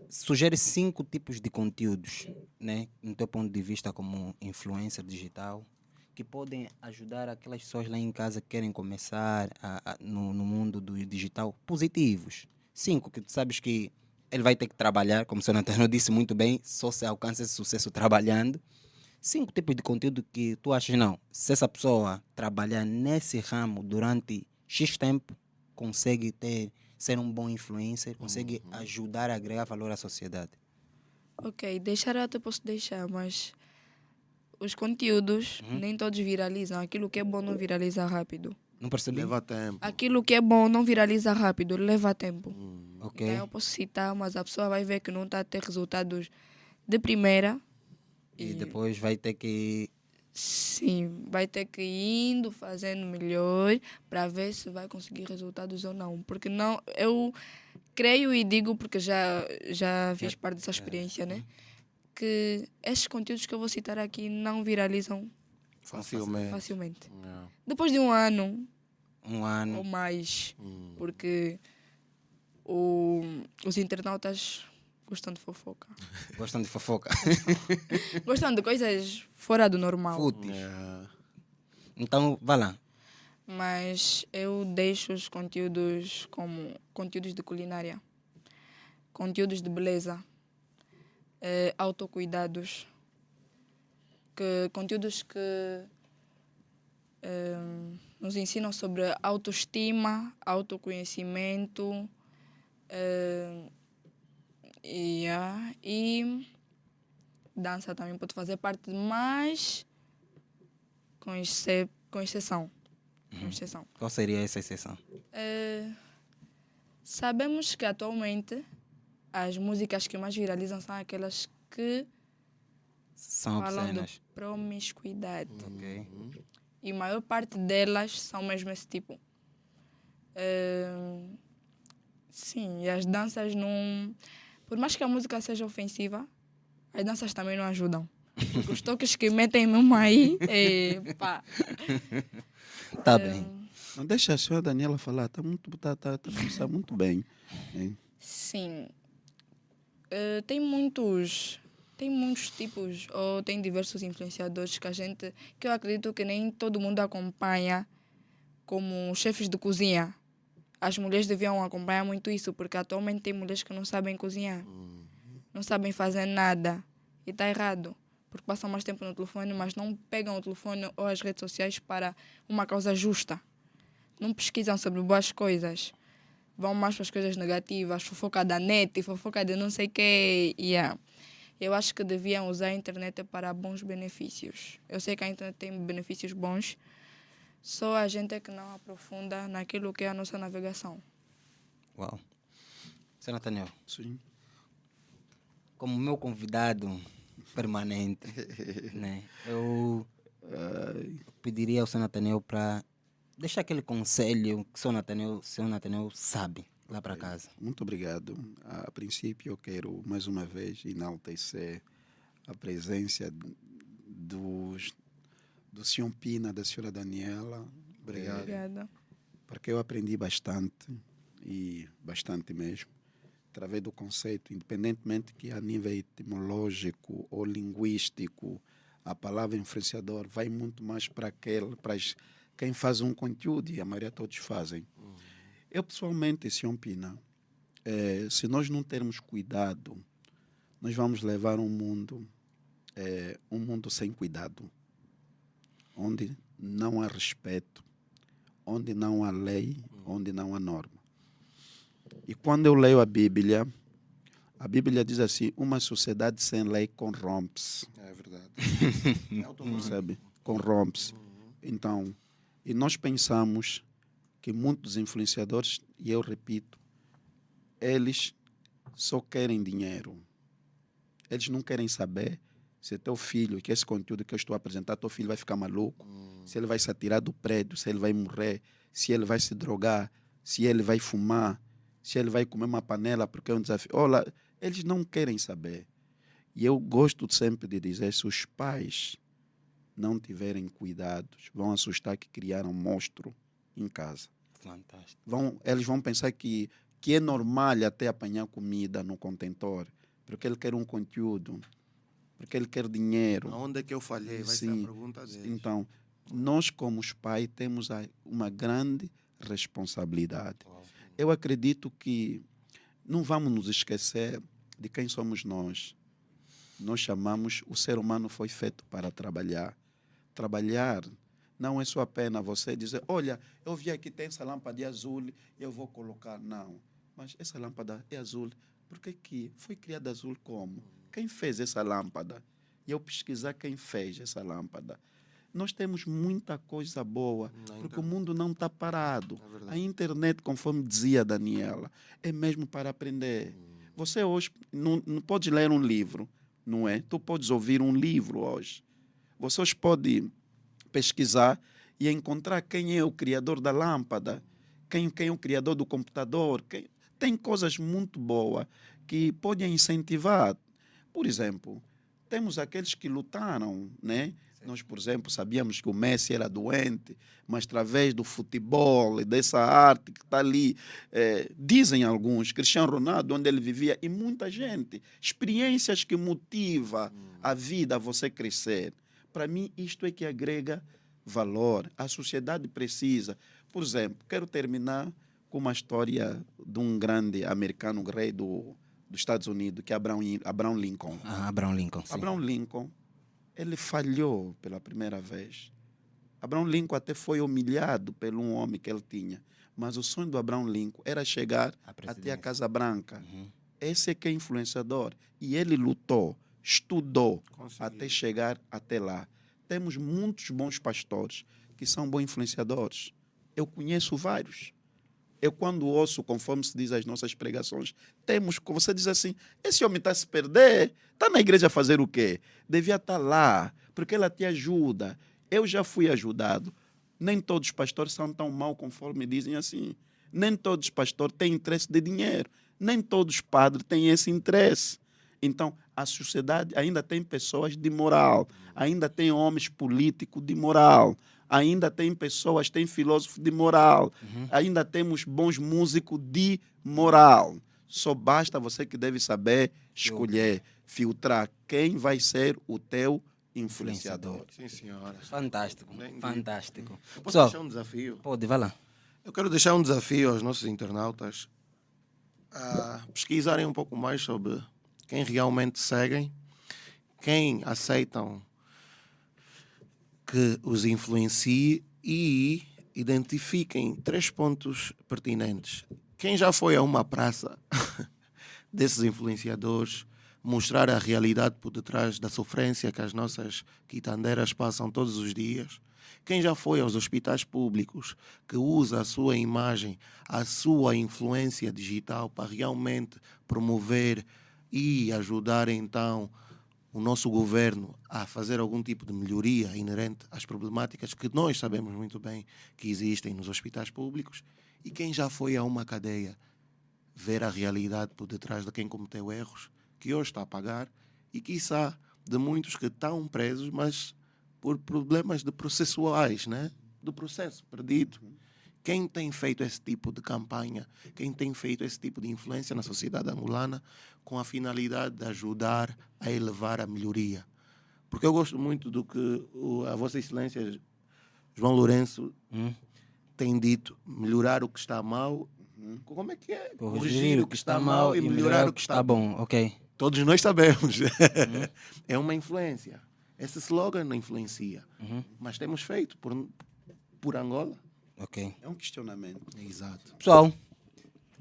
A: sugere 5 tipos de conteúdos, né, no teu ponto de vista como influencer digital, que podem ajudar aquelas pessoas lá em casa que querem começar no mundo do digital, positivos. 5, que tu sabes que ele vai ter que trabalhar, como o senhor Antônio disse muito bem, só se alcança esse sucesso trabalhando. 5 tipos de conteúdo que tu achas, não, se essa pessoa trabalhar nesse ramo durante X tempo, consegue ser um bom influencer, consegue ajudar a agregar valor à sociedade.
D: Ok, deixar eu até posso deixar, mas os conteúdos nem todos viralizam. Aquilo que é bom não viraliza rápido.
A: Não percebi?
C: Leva tempo.
D: Aquilo que é bom não viraliza rápido, leva tempo.
A: Ok.
D: Então eu posso citar, mas a pessoa vai ver que não está a ter resultados de primeira.
A: E depois vai ter que...
D: Sim, vai ter que ir indo, fazendo melhor para ver se vai conseguir resultados ou não. Porque não, eu creio e digo, porque já fiz parte dessa experiência, né? Que estes conteúdos que eu vou citar aqui não viralizam
C: Facilmente.
D: facilmente.
C: Yeah.
D: Depois de um ano
A: Um
D: ou
A: ano.
D: mais, porque os internautas gostam de fofoca.
A: Gostam de fofoca.
D: Gostam de coisas fora do normal.
A: Fúteis.
C: Yeah.
A: Então, vá lá.
D: Mas eu deixo os conteúdos como conteúdos de culinária, conteúdos de beleza, autocuidados, conteúdos que nos ensinam sobre autoestima, autoconhecimento e dança também pode fazer parte, mas com exceção. Com exceção.
A: Qual seria essa exceção?
D: Sabemos que atualmente as músicas que mais viralizam são aquelas que
A: São
D: falam de
A: obscenas.
D: promiscuidade.
A: Ok.
D: E a maior parte delas são mesmo esse tipo. Sim, e as danças não... Por mais que a música seja ofensiva, as danças também não ajudam. Porque os toques que metem mesmo aí, pá.
A: Tá bem.
B: Não deixa a senhora Daniela falar, tá começando muito bem. Hein?
D: Sim. Tem muitos tipos, ou tem diversos influenciadores que eu acredito que nem todo mundo acompanha, como chefes de cozinha. As mulheres deviam acompanhar muito isso, porque atualmente tem mulheres que não sabem cozinhar, não sabem fazer nada. E está errado, porque passam mais tempo no telefone, mas não pegam o telefone ou as redes sociais para uma causa justa. Não pesquisam sobre boas coisas. Vão mais para as coisas negativas, fofoca da net, fofoca de não sei o quê. Yeah. Eu acho que deviam usar a internet para bons benefícios. Eu sei que a internet tem benefícios bons, só a gente é que não aprofunda naquilo que é a nossa navegação.
A: Uau. Senhor Nathaniel,
B: Sim.
A: como meu convidado permanente, né, eu pediria ao Senhor Nathaniel para deixar aquele conselho que o Senhor Nathaniel sabe lá para casa.
B: Muito obrigado. A princípio, eu quero mais uma vez enaltecer a presença do Sr. Pina, da senhora Daniela.
C: Obrigado.
D: Obrigada.
B: Porque eu aprendi bastante, e bastante mesmo, através do conceito, independentemente que a nível etimológico ou linguístico, a palavra influenciador vai muito mais para quem faz um conteúdo, e a maioria todos fazem. Eu, pessoalmente, Sr. Pina, se nós não termos cuidado, nós vamos levar um mundo sem cuidado, onde não há respeito, onde não há lei, onde não há norma. E quando eu leio a Bíblia diz assim, uma sociedade sem lei corrompe-se.
C: É verdade. É automático.
B: Sabe? Corrompe-se. Então, e nós pensamos que muitos influenciadores, e eu repito, eles só querem dinheiro. Eles não querem saber se teu filho, que esse conteúdo que eu estou a apresentar, teu filho vai ficar maluco, se ele vai se atirar do prédio, se ele vai morrer, se ele vai se drogar, se ele vai fumar, se ele vai comer uma panela porque é um desafio. Olha, eles não querem saber. E eu gosto sempre de dizer, se os pais não tiverem cuidados, vão assustar que criaram um monstro em casa.
A: Fantástico.
B: Eles vão pensar que é normal até apanhar comida no contentor, porque ele quer um conteúdo, porque ele quer dinheiro.
C: Aonde é que eu falhei? Vai ser a
B: Sim.
C: pergunta deles.
B: Então, nós como os pais temos uma grande responsabilidade. Eu acredito que não vamos nos esquecer de quem somos nós. Nós chamamos, o ser humano foi feito para trabalhar. Trabalhar não é só apenas você dizer, olha, eu vi aqui tem essa lâmpada de azul, eu vou colocar. Não, mas essa lâmpada é azul. Por que foi criada azul como? Quem fez essa lâmpada? E eu pesquisar quem fez essa lâmpada. Nós temos muita coisa boa, porque o mundo não está parado. A internet, conforme dizia a Daniela, é mesmo para aprender. Você hoje não pode ler um livro, não é? Tu podes ouvir um livro hoje. Você hoje pode pesquisar e encontrar quem é o criador da lâmpada, quem é o criador do computador. Tem coisas muito boas que podem incentivar. Por exemplo, temos aqueles que lutaram, né? Nós, por exemplo, sabíamos que o Messi era doente, mas através do futebol e dessa arte que está ali, dizem alguns, Cristiano Ronaldo, onde ele vivia, e muita gente, experiências que motivam a vida a você crescer. Para mim, isto é que agrega valor. A sociedade precisa. Por exemplo, quero terminar com uma história de um grande americano, rei dos Estados Unidos, que é Abraham Lincoln.
A: Abraham Lincoln, sim.
B: Abraham Lincoln, ele falhou pela primeira vez. Abraham Lincoln até foi humilhado por um homem que ele tinha. Mas o sonho do Abraham Lincoln era chegar até a Casa Branca. Esse é que é influenciador. E ele lutou, estudou até chegar até lá. Temos muitos bons pastores que são bons influenciadores. Eu conheço vários. Eu, quando ouço, conforme se diz as nossas pregações, você diz assim, esse homem está a se perder, está na igreja a fazer o quê? Devia estar lá, porque ela te ajuda. Eu já fui ajudado. Nem todos os pastores são tão maus conforme dizem assim. Nem todos os pastores têm interesse de dinheiro. Nem todos os padres têm esse interesse. Então, a sociedade ainda tem pessoas de moral, ainda tem homens políticos de moral, ainda tem pessoas, tem filósofos de moral, ainda temos bons músicos de moral. Só basta você que deve saber escolher, filtrar quem vai ser o teu influenciador.
C: Sim, senhora.
A: Fantástico, fantástico.
C: Posso
A: Pessoal,
C: deixar um desafio?
A: pode, vai lá.
C: Eu quero deixar um desafio aos nossos internautas a pesquisarem um pouco mais sobre quem realmente seguem, quem aceitam que os influencie e identifiquem 3 pontos pertinentes. Quem já foi a uma praça desses influenciadores, mostrar a realidade por detrás da sofrência que as nossas quitandeiras passam todos os dias. Quem já foi aos hospitais públicos, que usa a sua imagem, a sua influência digital para realmente promover e ajudar então o nosso governo a fazer algum tipo de melhoria inerente às problemáticas que nós sabemos muito bem que existem nos hospitais públicos. E quem já foi a uma cadeia ver a realidade por detrás de quem cometeu erros, que hoje está a pagar, e quiçá de muitos que estão presos, mas por problemas de processuais, né? Do processo perdido. Quem tem feito esse tipo de campanha, quem tem feito esse tipo de influência na sociedade angolana com a finalidade de ajudar a elevar a melhoria. Porque eu gosto muito do que a Vossa Excelência João Lourenço tem dito, melhorar o que está mal. Como é que é?
A: Corrigir o que está mal e melhorar o que está bom. Ok.
C: Todos nós sabemos. É uma influência. Esse slogan não influencia. Mas temos feito por Angola.
A: Ok.
B: É um questionamento.
C: Exato.
A: Pessoal,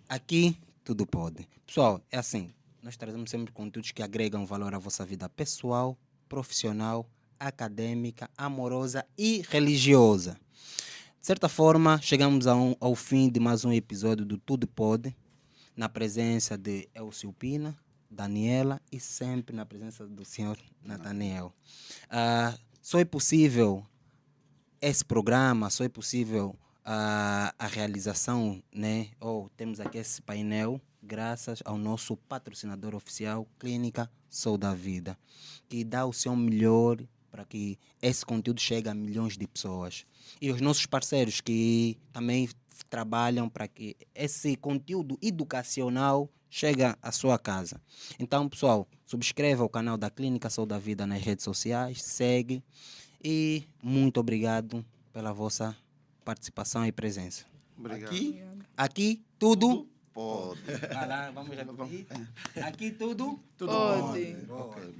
A: aqui tudo pode. Pessoal, é assim, nós trazemos sempre conteúdos que agregam valor à vossa vida pessoal, profissional, acadêmica, amorosa e religiosa. De certa forma, chegamos ao fim de mais um episódio do Tudo Pode, na presença de Elcio Pina, Daniela e sempre na presença do senhor Nathaniel. Só é possível esse programa, só é possível a realização, né? Temos aqui esse painel graças ao nosso patrocinador oficial, Clínica Sou da Vida, que dá o seu melhor para que esse conteúdo chegue a milhões de pessoas. E os nossos parceiros que também trabalham para que esse conteúdo educacional chegue à sua casa. Então, pessoal, subscreva o canal da Clínica Sou da Vida nas redes sociais, segue e muito obrigado pela vossa participação e presença.
C: Obrigado.
B: Aqui
A: Aqui tudo
C: Pode.
A: Vai lá, vamos repetir. Aqui tudo
B: Tudo
D: Pode.
B: bom.
C: Ok.